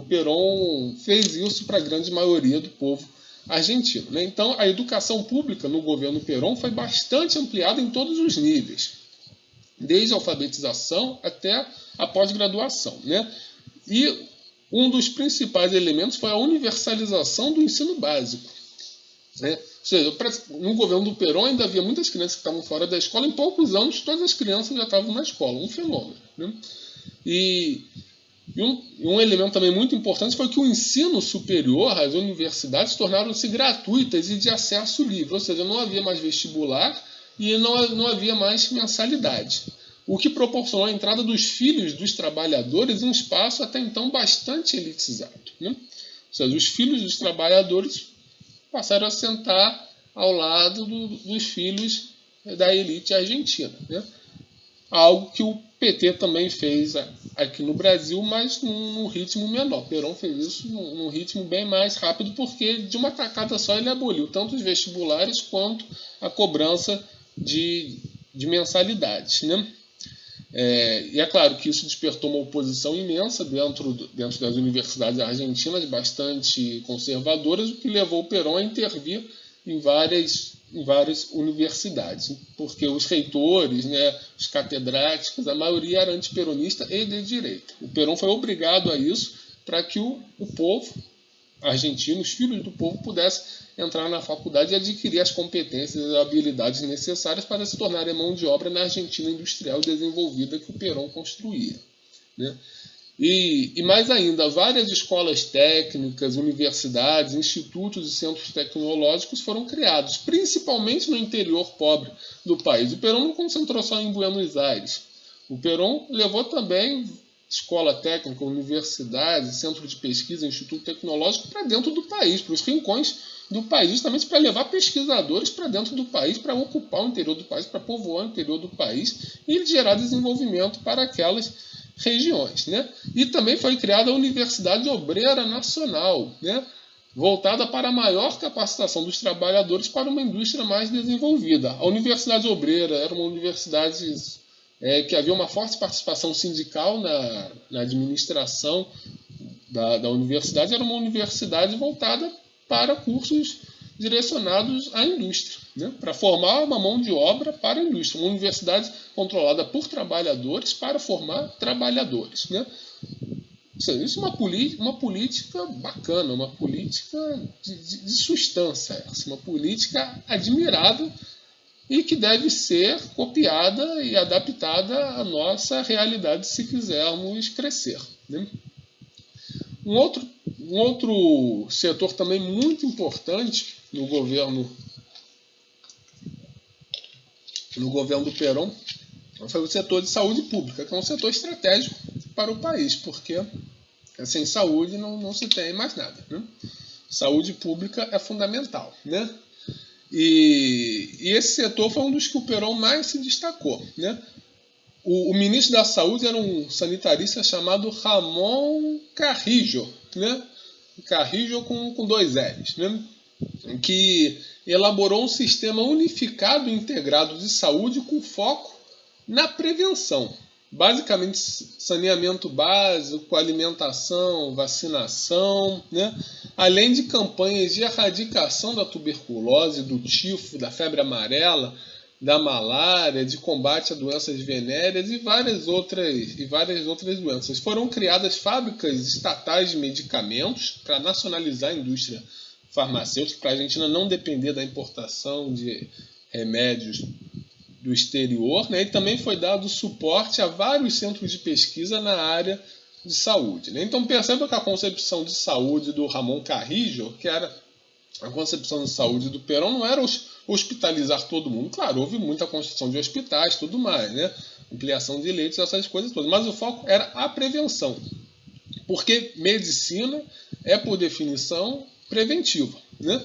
Perón fez isso para a grande maioria do povo argentino. Né? Então, a educação pública no governo Perón foi bastante ampliada em todos os níveis. Desde a alfabetização até a pós-graduação. Né? E um dos principais elementos foi a universalização do ensino básico. Né? Ou seja, no governo do Perón ainda havia muitas crianças que estavam fora da escola. Em poucos anos, todas as crianças já estavam na escola. Um fenômeno. Né? E um elemento também muito importante foi que o ensino superior, as universidades, tornaram-se gratuitas e de acesso livre. Ou seja, não havia mais vestibular e não havia mais mensalidade. O que proporcionou a entrada dos filhos dos trabalhadores em um espaço até então bastante elitizado. Né? Ou seja, os filhos dos trabalhadores passaram a sentar ao lado dos filhos da elite argentina. Né? Algo que o PT também fez aqui no Brasil, mas num ritmo menor. Perón fez isso num ritmo bem mais rápido, porque de uma tacada só ele aboliu tanto os vestibulares quanto a cobrança de mensalidades. Né? E é claro que isso despertou uma oposição imensa dentro das universidades argentinas, bastante conservadoras, o que levou o Perón a intervir em várias universidades, porque os reitores, né, os catedráticos, a maioria era antiperonista e de direita. O Perón foi obrigado a isso para que o povo argentino, os filhos do povo, pudessem entrar na faculdade e adquirir as competências e habilidades necessárias para se tornarem mão de obra na Argentina industrial e desenvolvida que o Perón construía. Né? E mais ainda, várias escolas técnicas, universidades, institutos e centros tecnológicos foram criados, principalmente no interior pobre do país. O Perón não concentrou só em Buenos Aires. O Perón levou também escola técnica, universidade, centro de pesquisa, instituto tecnológico para dentro do país, para os rincões do país, justamente para levar pesquisadores para dentro do país, para ocupar o interior do país, para povoar o interior do país e gerar desenvolvimento para aquelas regiões. Né? E também foi criada a Universidade Obreira Nacional, né? Voltada para a maior capacitação dos trabalhadores para uma indústria mais desenvolvida. A Universidade Obreira era uma universidade que havia uma forte participação sindical na administração da universidade. Era uma universidade voltada para cursos direcionados à indústria, né? Para formar uma mão de obra para a indústria. Uma universidade controlada por trabalhadores para formar trabalhadores. Né? Isso é uma política bacana, uma política de substância, uma política admirável e que deve ser copiada e adaptada à nossa realidade se quisermos crescer. Né? Um outro setor também muito importante no governo do Perón foi o setor de saúde pública, que é um setor estratégico para o país, porque sem saúde não se tem mais nada. Né? Saúde pública é fundamental. Né? E esse setor foi um dos que o Perón mais se destacou. Né? O ministro da Saúde era um sanitarista chamado Ramón Carrillo. Né? Carrillo com 2 L's. Né? que elaborou um sistema unificado e integrado de saúde com foco na prevenção. Basicamente, saneamento básico, alimentação, vacinação, né? Além de campanhas de erradicação da tuberculose, do tifo, da febre amarela, da malária, de combate a doenças venéreas e várias outras doenças. Foram criadas fábricas estatais de medicamentos para nacionalizar a indústria farmacêutica, para a Argentina não depender da importação de remédios do exterior, né? E também foi dado suporte a vários centros de pesquisa na área de saúde, né? Então perceba que a concepção de saúde do Ramon Carrillo, que era a concepção de saúde do Perón, não era hospitalizar todo mundo. Claro, houve muita construção de hospitais, tudo mais, né? Ampliação de leitos, essas coisas todas. Mas o foco era a prevenção. Porque medicina é, por definição, preventiva, né?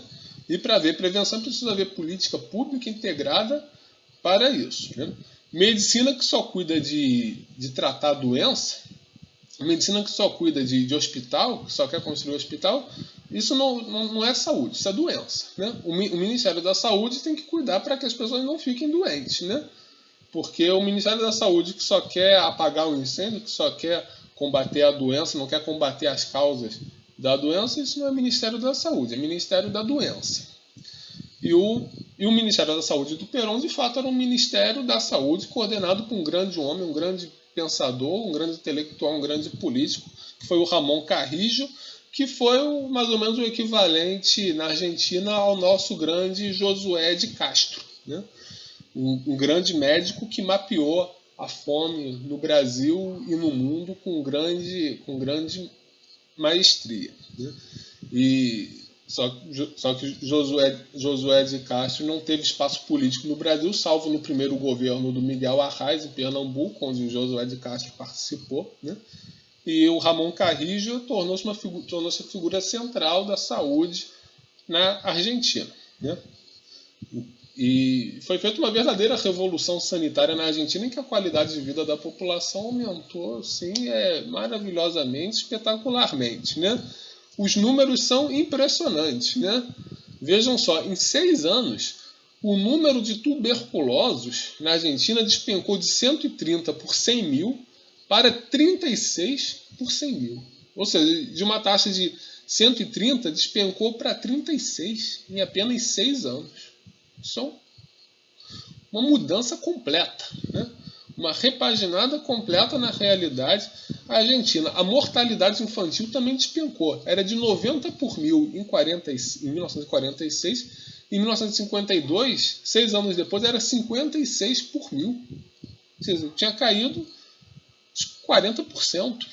E para haver prevenção precisa haver política pública integrada para isso, né? Medicina que só cuida de tratar a doença, medicina que só cuida de hospital, que só quer construir hospital, isso não é saúde, isso é doença, né? O Ministério da Saúde tem que cuidar para que as pessoas não fiquem doentes, né? Porque o Ministério da Saúde que só quer apagar o incêndio, que só quer combater a doença, não quer combater as causas da doença, isso não é Ministério da Saúde, é Ministério da Doença. E o Ministério da Saúde do Perón, de fato, era um Ministério da Saúde coordenado por um grande homem, um grande pensador, um grande intelectual, um grande político, que foi o Ramon Carrillo, que foi mais ou menos o equivalente na Argentina ao nosso grande Josué de Castro, né? Um grande médico que mapeou a fome no Brasil e no mundo com grande maestria, né? Só que Josué de Castro não teve espaço político no Brasil, salvo no primeiro governo do Miguel Arraes, em Pernambuco, onde o Josué de Castro participou, né? E o Ramon Carrillo tornou-se a figura central da saúde na Argentina, né? E foi feita uma verdadeira revolução sanitária na Argentina, em que a qualidade de vida da população aumentou assim, maravilhosamente, espetacularmente, né? Os números são impressionantes, né? Vejam só, em 6 anos, o número de tuberculosos na Argentina despencou de 130 por 100 mil para 36 por 100 mil. Ou seja, de uma taxa de 130 despencou para 36 em apenas 6 anos. Isso é uma mudança completa, né? Uma repaginada completa na realidade argentina. A mortalidade infantil também despencou. Era de 90 por mil em 1946. Em 1952, 6 anos depois, era 56 por mil. Ou seja, tinha caído 40%.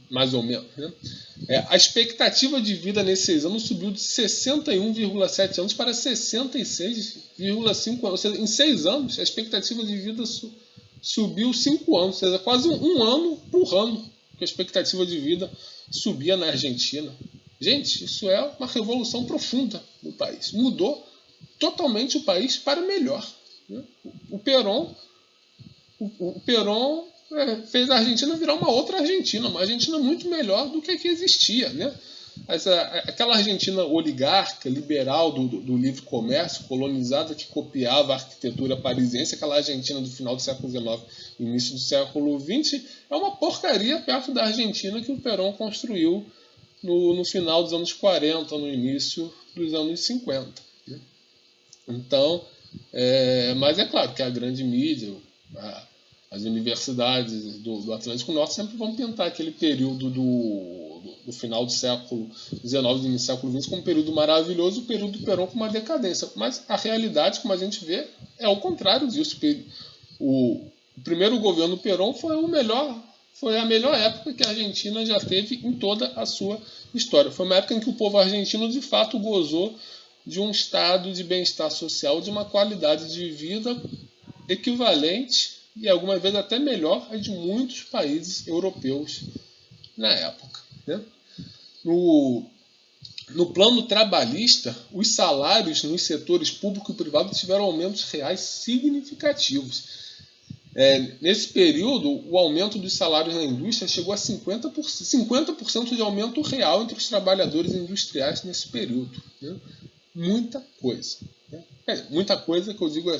Mais ou menos, né? A expectativa de vida nesses 6 anos subiu de 61,7 anos para 66,5 anos. Ou seja, em 6 anos, a expectativa de vida subiu 5 anos. Ou seja, quase um ano por ano que a expectativa de vida subia na Argentina. Gente, isso é uma revolução profunda no país. Mudou totalmente o país para melhor, né? O Perón fez a Argentina virar uma outra Argentina, uma Argentina muito melhor do que a que existia, né? Aquela Argentina oligarca, liberal do livre comércio, colonizada, que copiava a arquitetura parisiense, aquela Argentina do final do século XIX e início do século XX, é uma porcaria perto da Argentina que o Perón construiu no final dos anos 40, no início dos anos 50. Né? Então, mas é claro que a grande mídia, as universidades do Atlântico Norte sempre vão pintar aquele período do final do século XIX e início do século XX como um período maravilhoso, o período do Perón com uma decadência. Mas a realidade, como a gente vê, é o contrário disso. O primeiro governo Perón foi a melhor época que a Argentina já teve em toda a sua história. Foi uma época em que o povo argentino de fato gozou de um estado de bem-estar social, de uma qualidade de vida equivalente e algumas vezes até melhor a de muitos países europeus na época, né? No plano trabalhista, os salários nos setores público e privado tiveram aumentos reais significativos. Nesse período, o aumento dos salários na indústria chegou a 50% de aumento real entre os trabalhadores industriais nesse período. Né? Muita coisa. Né? Muita coisa que eu digo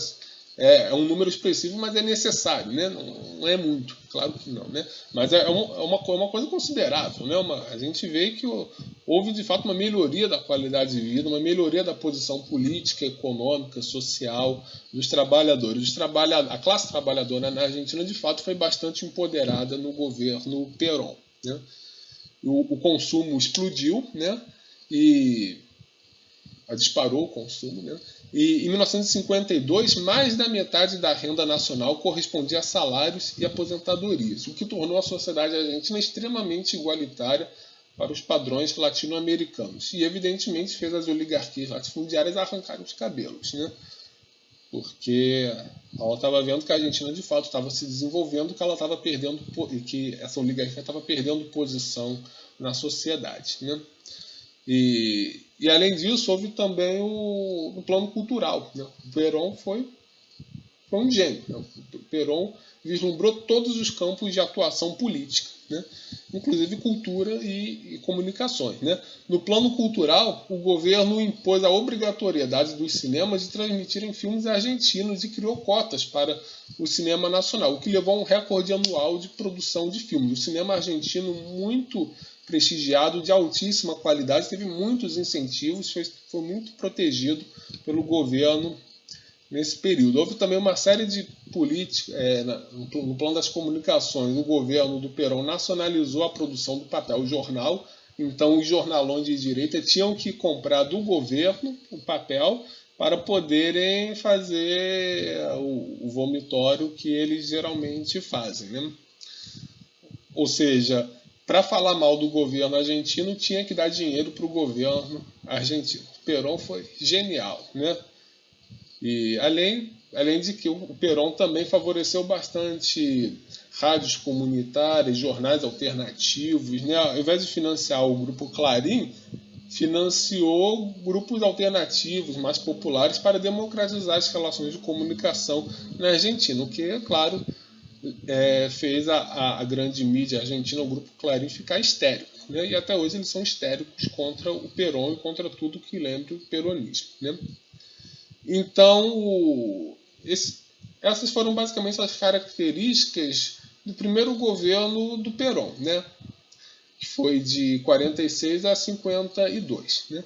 é um número expressivo, mas é necessário, né? Não é muito, claro que não, né? Mas é uma coisa considerável, né? A gente vê que houve de fato uma melhoria da qualidade de vida, uma melhoria da posição política, econômica, social dos trabalhadores. A classe trabalhadora na Argentina de fato foi bastante empoderada no governo Perón, né? O consumo explodiu, né? E disparou o consumo, né? E em 1952, mais da metade da renda nacional correspondia a salários e aposentadorias, o que tornou a sociedade argentina extremamente igualitária para os padrões latino-americanos. E, evidentemente, fez as oligarquias latifundiárias arrancarem os cabelos, né? Porque ela estava vendo que a Argentina, de fato, estava se desenvolvendo, que ela estava perdendo, e que essa oligarquia estava perdendo posição na sociedade, né? E além disso, houve também o plano cultural. Né? O Perón foi um gênio. Né? O Perón vislumbrou todos os campos de atuação política, né? Inclusive cultura e comunicações. Né? No plano cultural, o governo impôs a obrigatoriedade dos cinemas de transmitirem filmes argentinos e criou cotas para o cinema nacional, o que levou a um recorde anual de produção de filmes. O cinema argentino, muito prestigiado, de altíssima qualidade, teve muitos incentivos, foi muito protegido pelo governo nesse período. Houve também uma série de políticas, no plano das comunicações, o governo do Perón nacionalizou a produção do papel jornal, então os jornalões de direita tinham que comprar do governo o papel para poderem fazer o vomitório que eles geralmente fazem, né? Ou seja, para falar mal do governo argentino, tinha que dar dinheiro para o governo argentino. O Perón foi genial, né? E além de que o Perón também favoreceu bastante rádios comunitárias, jornais alternativos, né? Ao invés de financiar o grupo Clarim, financiou grupos alternativos mais populares para democratizar as relações de comunicação na Argentina, o que, é claro, fez a grande mídia argentina, o grupo Clarim, ficar histérico. Né? E até hoje eles são histéricos contra o Perón e contra tudo que lembra o peronismo. Né? Então, essas foram basicamente as características do primeiro governo do Perón, né? Que foi de 46 a 52. Né?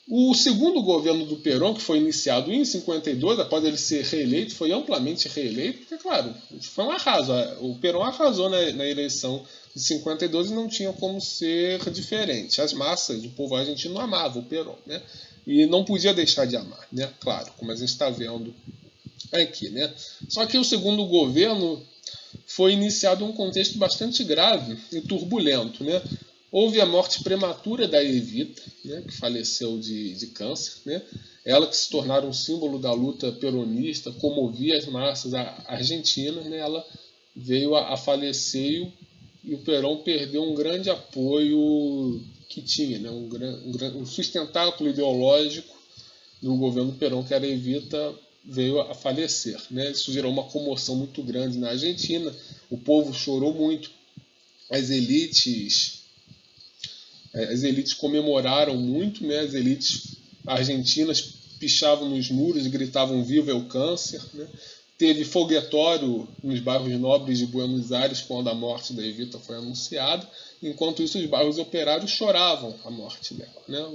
O segundo governo do Perón, que foi iniciado em 52, após ele ser reeleito, foi amplamente reeleito, porque, claro, foi um arraso. O Perón arrasou na eleição de 52 e não tinha como ser diferente. As massas, o povo argentino amava o Perón, né? E não podia deixar de amar, né? Claro, como a gente está vendo aqui, né? Só que o segundo governo foi iniciado em um contexto bastante grave e turbulento, né? Houve a morte prematura da Evita, né, que faleceu de câncer. Né? Ela que se tornara um símbolo da luta peronista, comovia as massas argentinas. Né? Ela veio a falecer e o Perón perdeu um grande apoio que tinha, né? um sustentáculo ideológico do governo Perón, que era a Evita, veio a falecer. Né? Isso gerou uma comoção muito grande na Argentina. O povo chorou muito. As elites comemoraram muito, né? As elites argentinas pichavam nos muros e gritavam "Viva o câncer!". Né? Teve foguetório nos bairros nobres de Buenos Aires quando a morte da Evita foi anunciada. Enquanto isso, os bairros operários choravam a morte dela. Né?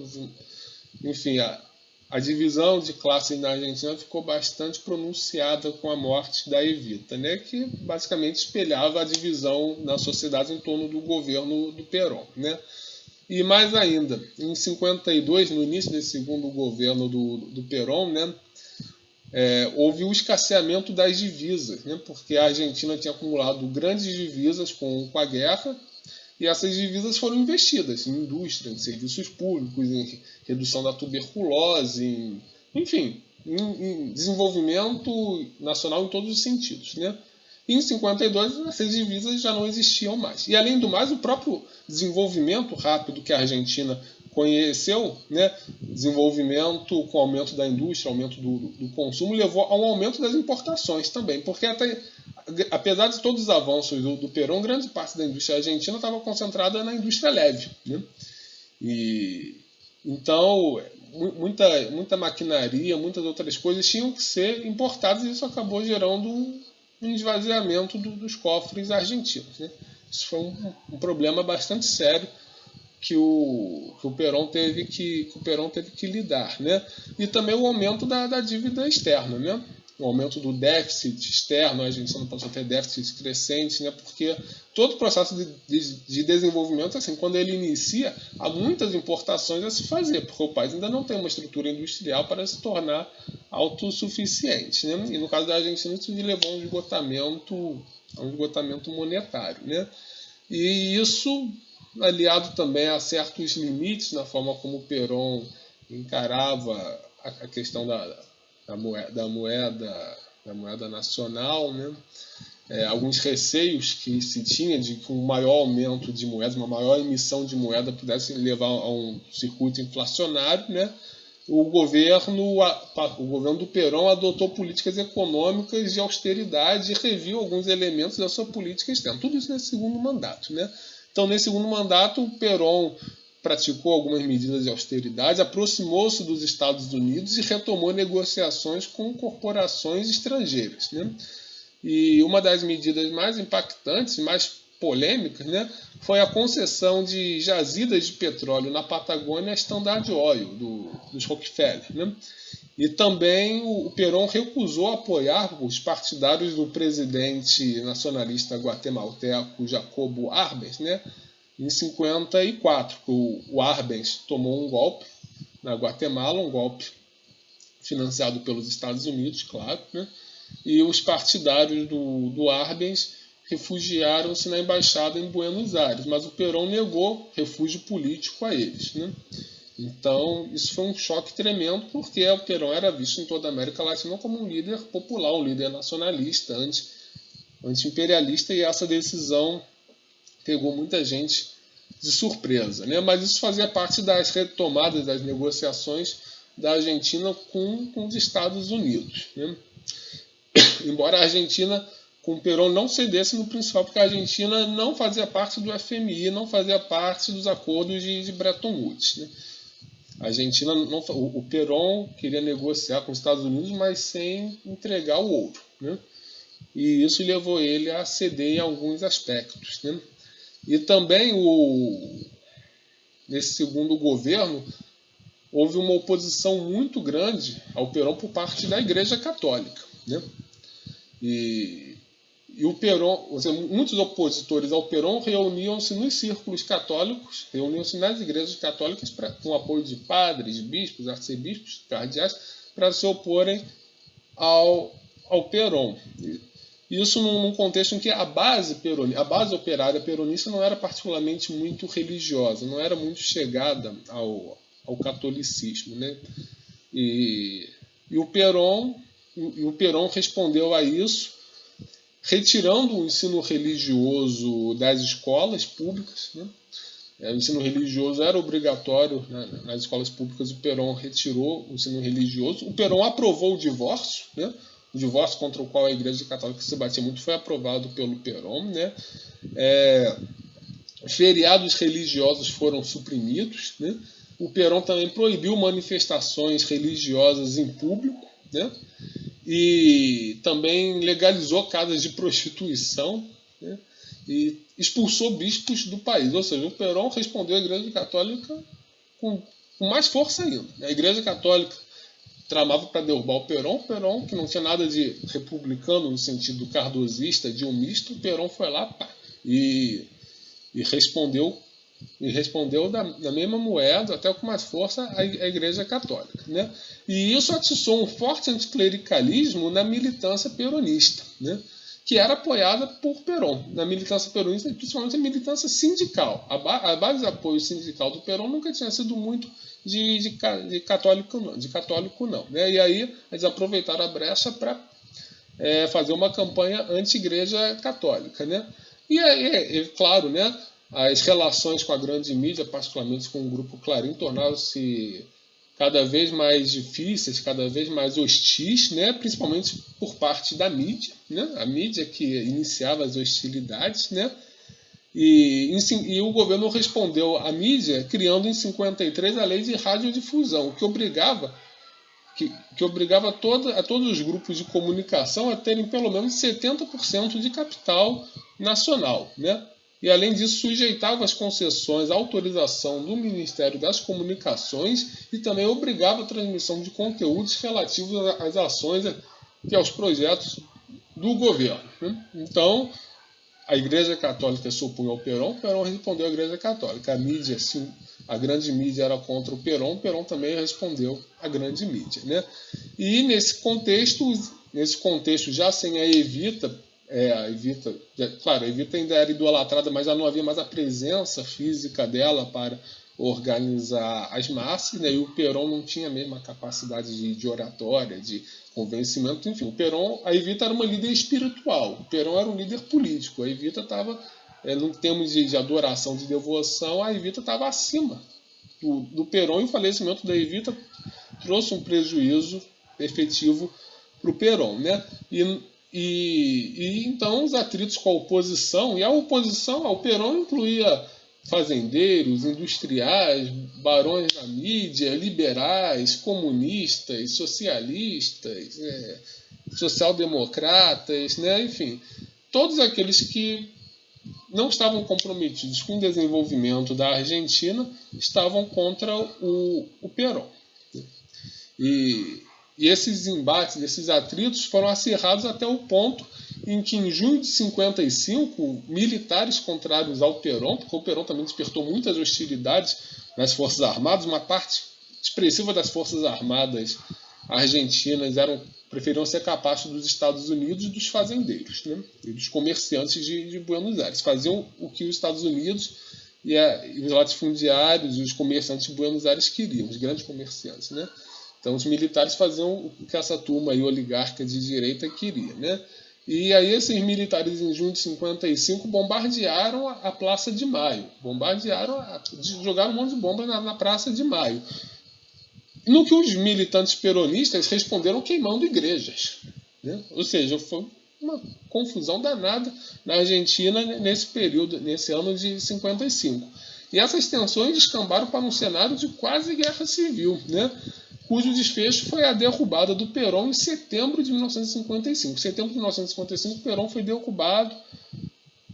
Enfim, a divisão de classes na Argentina ficou bastante pronunciada com a morte da Evita, né? Que basicamente espelhava a divisão na sociedade em torno do governo do Perón. Né? E mais ainda, em 52, no início desse segundo governo do Perón, né, houve o escasseamento das divisas, né, porque a Argentina tinha acumulado grandes divisas com a guerra, e essas divisas foram investidas em indústria, em serviços públicos, em redução da tuberculose, enfim, em desenvolvimento nacional em todos os sentidos. Né? E em 52, essas divisas já não existiam mais. E, além do mais, o próprio desenvolvimento rápido que a Argentina conheceu, né, desenvolvimento com aumento da indústria, aumento do consumo, levou a um aumento das importações também, porque até apesar de todos os avanços do Perón, grande parte da indústria argentina estava concentrada na indústria leve, né? E então muita maquinaria, muitas outras coisas tinham que ser importadas, e isso acabou gerando um esvaziamento dos cofres argentinos, né? Isso foi um problema bastante sério que o Perón teve que lidar, né? E também o aumento da dívida externa, né? O aumento do déficit externo, a Argentina passou a ter déficits crescentes, né? Porque todo o processo de desenvolvimento, assim, quando ele inicia, há muitas importações a se fazer, porque o país ainda não tem uma estrutura industrial para se tornar autossuficiente, né? E no caso da Argentina, isso levou a um esgotamento monetário, né? E isso, aliado também a certos limites na forma como o Perón encarava a questão da moeda nacional, né? Alguns receios que se tinha de que um maior aumento de moedas, uma maior emissão de moeda pudesse levar a um circuito inflacionário, né? O governo do Perón adotou políticas econômicas de austeridade e reviu alguns elementos da sua política externa. Tudo isso nesse segundo mandato, né? Então, nesse segundo mandato, o Perón praticou algumas medidas de austeridade, aproximou-se dos Estados Unidos e retomou negociações com corporações estrangeiras, né? E uma das medidas mais impactantes, mais polêmicas, né, foi a concessão de jazidas de petróleo na Patagônia à Standard Oil, dos Rockefeller, né? E também o Perón recusou apoiar os partidários do presidente nacionalista guatemalteco Jacobo Arbenz, né, em 1954, o Arbenz tomou um golpe na Guatemala, um golpe financiado pelos Estados Unidos, claro, né? E os partidários do Arbenz refugiaram-se na embaixada em Buenos Aires, mas o Perón negou refúgio político a eles, né? Então, isso foi um choque tremendo, porque o Perón era visto em toda a América Latina como um líder popular, um líder nacionalista, anti-imperialista, e essa decisão pegou muita gente de surpresa, né? Mas isso fazia parte das retomadas das negociações da Argentina com os Estados Unidos, né? Embora a Argentina, com o Perón, não cedesse no principal, porque a Argentina não fazia parte do FMI, não fazia parte dos acordos de Bretton Woods, né? A Argentina o Perón queria negociar com os Estados Unidos, mas sem entregar o ouro, né? E isso levou ele a ceder em alguns aspectos, né? E também nesse segundo governo houve uma oposição muito grande ao Perón por parte da Igreja Católica, né? E o Perón, ou seja, muitos opositores ao Perón reuniam-se nos círculos católicos, reuniam-se nas igrejas católicas com o apoio de padres, bispos, arcebispos, cardeais, para se oporem ao Perón. Isso num contexto em que a base operária peronista não era particularmente muito religiosa, não era muito chegada ao catolicismo, né? E o Perón respondeu a isso retirando o ensino religioso das escolas públicas, né? O ensino religioso era obrigatório, né, nas escolas públicas. O Perón retirou o ensino religioso. O Perón aprovou o divórcio, né? O divórcio contra o qual a Igreja Católica se batia muito foi aprovado pelo Perón, né? Feriados religiosos foram suprimidos, né? O Perón também proibiu manifestações religiosas em público, né? E também legalizou casas de prostituição, né? E expulsou bispos do país. Ou seja, o Perón respondeu à Igreja Católica com mais força ainda. A Igreja Católica tramava para derrubar o Perón, que não tinha nada de republicano no sentido cardosista, dilmista. O Perón foi lá e respondeu da mesma moeda, até com mais força, a Igreja Católica, né? E isso atiçou um forte anticlericalismo na militância peronista, né? Que era apoiada por Perón. Na militância peronista, principalmente a militância sindical. A base de apoio sindical do Perón nunca tinha sido muito de católico, não, né? E aí eles aproveitaram a brecha para fazer uma campanha anti-Igreja Católica, né? E aí, claro, né, as relações com a grande mídia, particularmente com o grupo Clarim, tornaram-se cada vez mais difíceis, cada vez mais hostis, né? Principalmente por parte da mídia, né? A mídia que iniciava as hostilidades, né? E o governo respondeu à mídia criando em 53 a lei de radiodifusão, que obrigava a todos os grupos de comunicação a terem pelo menos 70% de capital nacional, né? E, além disso, sujeitava as concessões à autorização do Ministério das Comunicações e também obrigava a transmissão de conteúdos relativos às ações e aos projetos do governo, né? Então, a Igreja Católica se opunha ao Perón, o Perón respondeu à Igreja Católica. A mídia, sim, a grande mídia era contra o Perón também respondeu à grande mídia, né? E nesse contexto já sem a Evita, claro, a Evita ainda era idolatrada, mas já não havia mais a presença física dela para organizar as massas, né? E o Perón não tinha a mesma capacidade de oratória, de convencimento, enfim. A Evita era uma líder espiritual, o Perón era um líder político. A Evita estava, em termos de adoração, de devoção, a Evita estava acima do Perón, e o falecimento da Evita trouxe um prejuízo efetivo para o Perón, né? E então os atritos com a oposição, e a oposição ao Perón incluía fazendeiros, industriais, barões da mídia, liberais, comunistas, socialistas, social-democratas, né? Enfim, todos aqueles que não estavam comprometidos com o desenvolvimento da Argentina estavam contra o Perón. E esses embates, esses atritos foram acirrados até o ponto em que, em junho de 55, militares contrários ao Perón, porque o Perón também despertou muitas hostilidades nas Forças Armadas, uma parte expressiva das Forças Armadas argentinas preferiam ser capazes dos Estados Unidos e dos fazendeiros, né? E dos comerciantes de Buenos Aires. Faziam o que os Estados Unidos e os latifundiários e os comerciantes de Buenos Aires queriam, os grandes comerciantes, né? Então os militares faziam o que essa turma aí, oligarca de direita, queria, né? E aí esses militares, em junho de 55, bombardearam a Praça de Maio. Jogaram um monte de bomba na Praça de Maio. No que os militantes peronistas responderam queimando igrejas, né? Ou seja, foi uma confusão danada na Argentina nesse período, nesse ano de 55. E essas tensões descambaram para um cenário de quase guerra civil, né? Cujo desfecho foi a derrubada do Perón em setembro de 1955. Em setembro de 1955, o Perón foi derrubado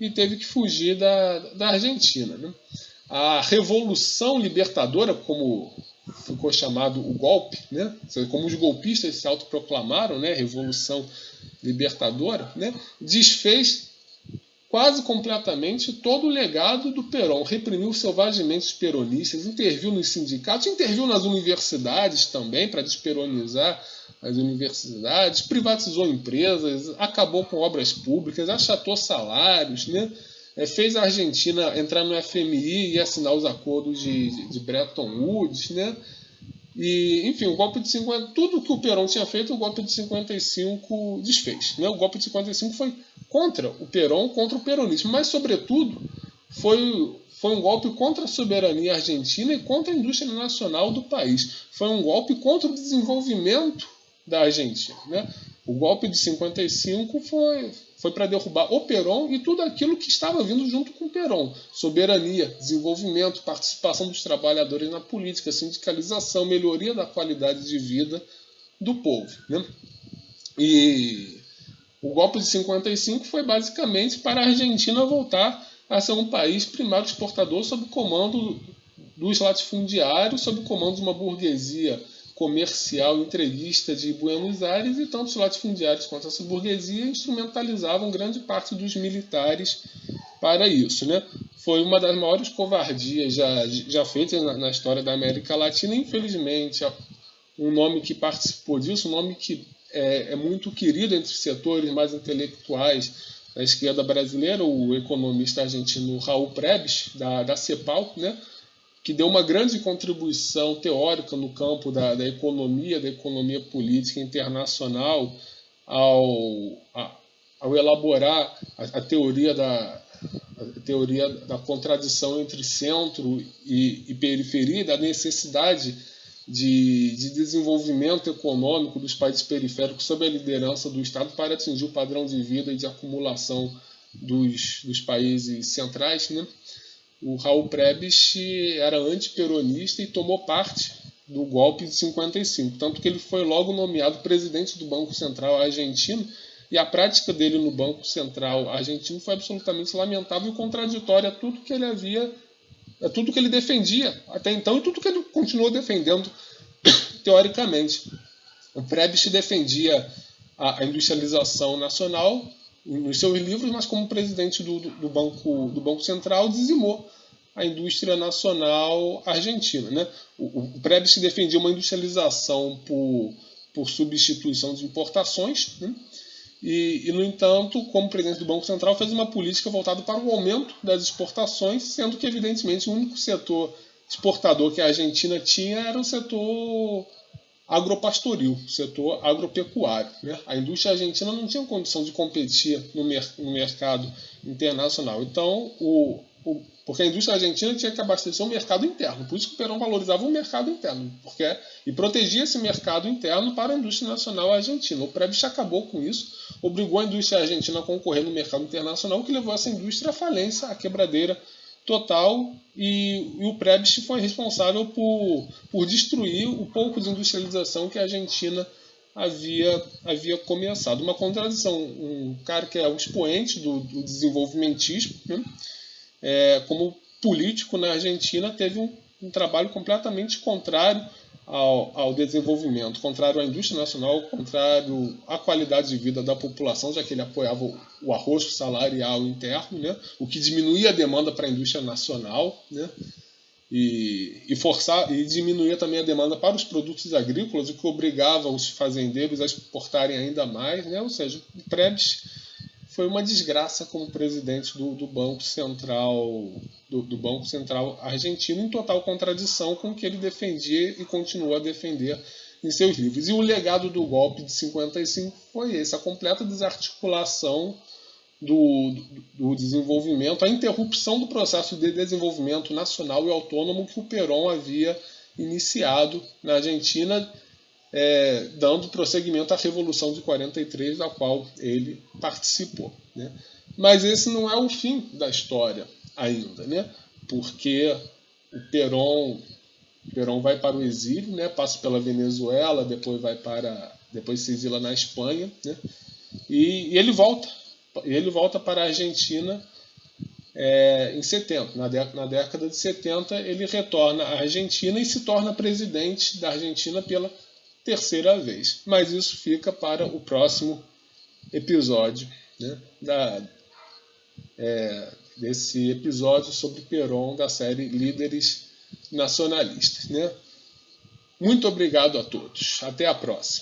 e teve que fugir da Argentina, né? A Revolução Libertadora, como ficou chamado o golpe, né? Como os golpistas se autoproclamaram, né? Revolução Libertadora, né? Desfez quase completamente todo o legado do Perón, reprimiu selvagemente os peronistas, interviu nos sindicatos, interviu nas universidades também para desperonizar as universidades, privatizou empresas, acabou com obras públicas, achatou salários, né? Fez a Argentina entrar no FMI e assinar os acordos de Bretton Woods, né? E, enfim, o golpe de 50, tudo que o Perón tinha feito, o golpe de 55 desfez, né? O golpe de 55 foi contra o Perón, contra o peronismo, mas, sobretudo, foi um golpe contra a soberania argentina e contra a indústria nacional do país. Foi um golpe contra o desenvolvimento da Argentina, né? O golpe de 55 foi para derrubar o Perón e tudo aquilo que estava vindo junto com o Perón. Soberania, desenvolvimento, participação dos trabalhadores na política, sindicalização, melhoria da qualidade de vida do povo, né? E o golpe de 55 foi basicamente para a Argentina voltar a ser um país primário exportador sob o comando dos latifundiários, sob o comando de uma burguesia comercial entreguista de Buenos Aires, e tanto os latifundiários quanto essa burguesia instrumentalizavam grande parte dos militares para isso, né? Foi uma das maiores covardias já feitas na história da América Latina. Infelizmente, um nome que participou disso, um nome que é muito querido entre os setores mais intelectuais da esquerda brasileira, o economista argentino Raul Prebisch, da CEPAL, né? Que deu uma grande contribuição teórica no campo da economia política internacional, ao elaborar a teoria da contradição entre centro e periferia, da necessidade de desenvolvimento econômico dos países periféricos sob a liderança do Estado para atingir o padrão de vida e de acumulação dos países centrais, né? O Raul Prebisch era antiperonista e tomou parte do golpe de 55, tanto que ele foi logo nomeado presidente do Banco Central argentino, e a prática dele no Banco Central argentino foi absolutamente lamentável e contraditória a tudo que ele defendia até então e tudo que ele continuou defendendo teoricamente. O Prebisch defendia a industrialização nacional nos seus livros, mas como presidente do Banco Central dizimou a indústria nacional argentina, né? O Prebisch defendia uma industrialização por substituição de importações, né? E, no entanto, como presidente do Banco Central, fez uma política voltada para o aumento das exportações, sendo que, evidentemente, o único setor exportador que a Argentina tinha era o setor agropastoril, o setor agropecuário, né? A indústria argentina não tinha condição de competir no mercado internacional. Então, porque a indústria argentina tinha que abastecer o mercado interno. Por isso que o Perón valorizava o mercado interno e protegia esse mercado interno para a indústria nacional argentina. O Prebisch acabou com isso, obrigou a indústria argentina a concorrer no mercado internacional, o que levou essa indústria à falência, à quebradeira total, e o Prebisch foi responsável por destruir o pouco de industrialização que a Argentina havia começado. Uma contradição, um cara que é o expoente do desenvolvimentismo, né? Como político na Argentina, teve um trabalho completamente contrário ao desenvolvimento, contrário à indústria nacional, contrário à qualidade de vida da população, já que ele apoiava o arrocho salarial interno, né? O que diminuía a demanda para a indústria nacional, né? E diminuía também a demanda para os produtos agrícolas, o que obrigava os fazendeiros a exportarem ainda mais, né? Ou seja, o Prebisch foi uma desgraça como presidente do Banco Central do Banco Central argentino, em total contradição com o que ele defendia e continua a defender em seus livros. E o legado do golpe de 55 foi esse, a completa desarticulação do desenvolvimento, a interrupção do processo de desenvolvimento nacional e autônomo que o Perón havia iniciado na Argentina, dando prosseguimento à Revolução de 43, da qual ele participou, né? Mas esse não é o fim da história ainda, né? Porque o Perón vai para o exílio, né? Passa pela Venezuela, depois se exila na Espanha, né? E ele volta para a Argentina em 70. Na década de 70, ele retorna à Argentina e se torna presidente da Argentina pela terceira vez. Mas isso fica para o próximo episódio, né? Desse episódio sobre Perón da série Líderes Nacionalistas, né? Muito obrigado a todos. Até a próxima.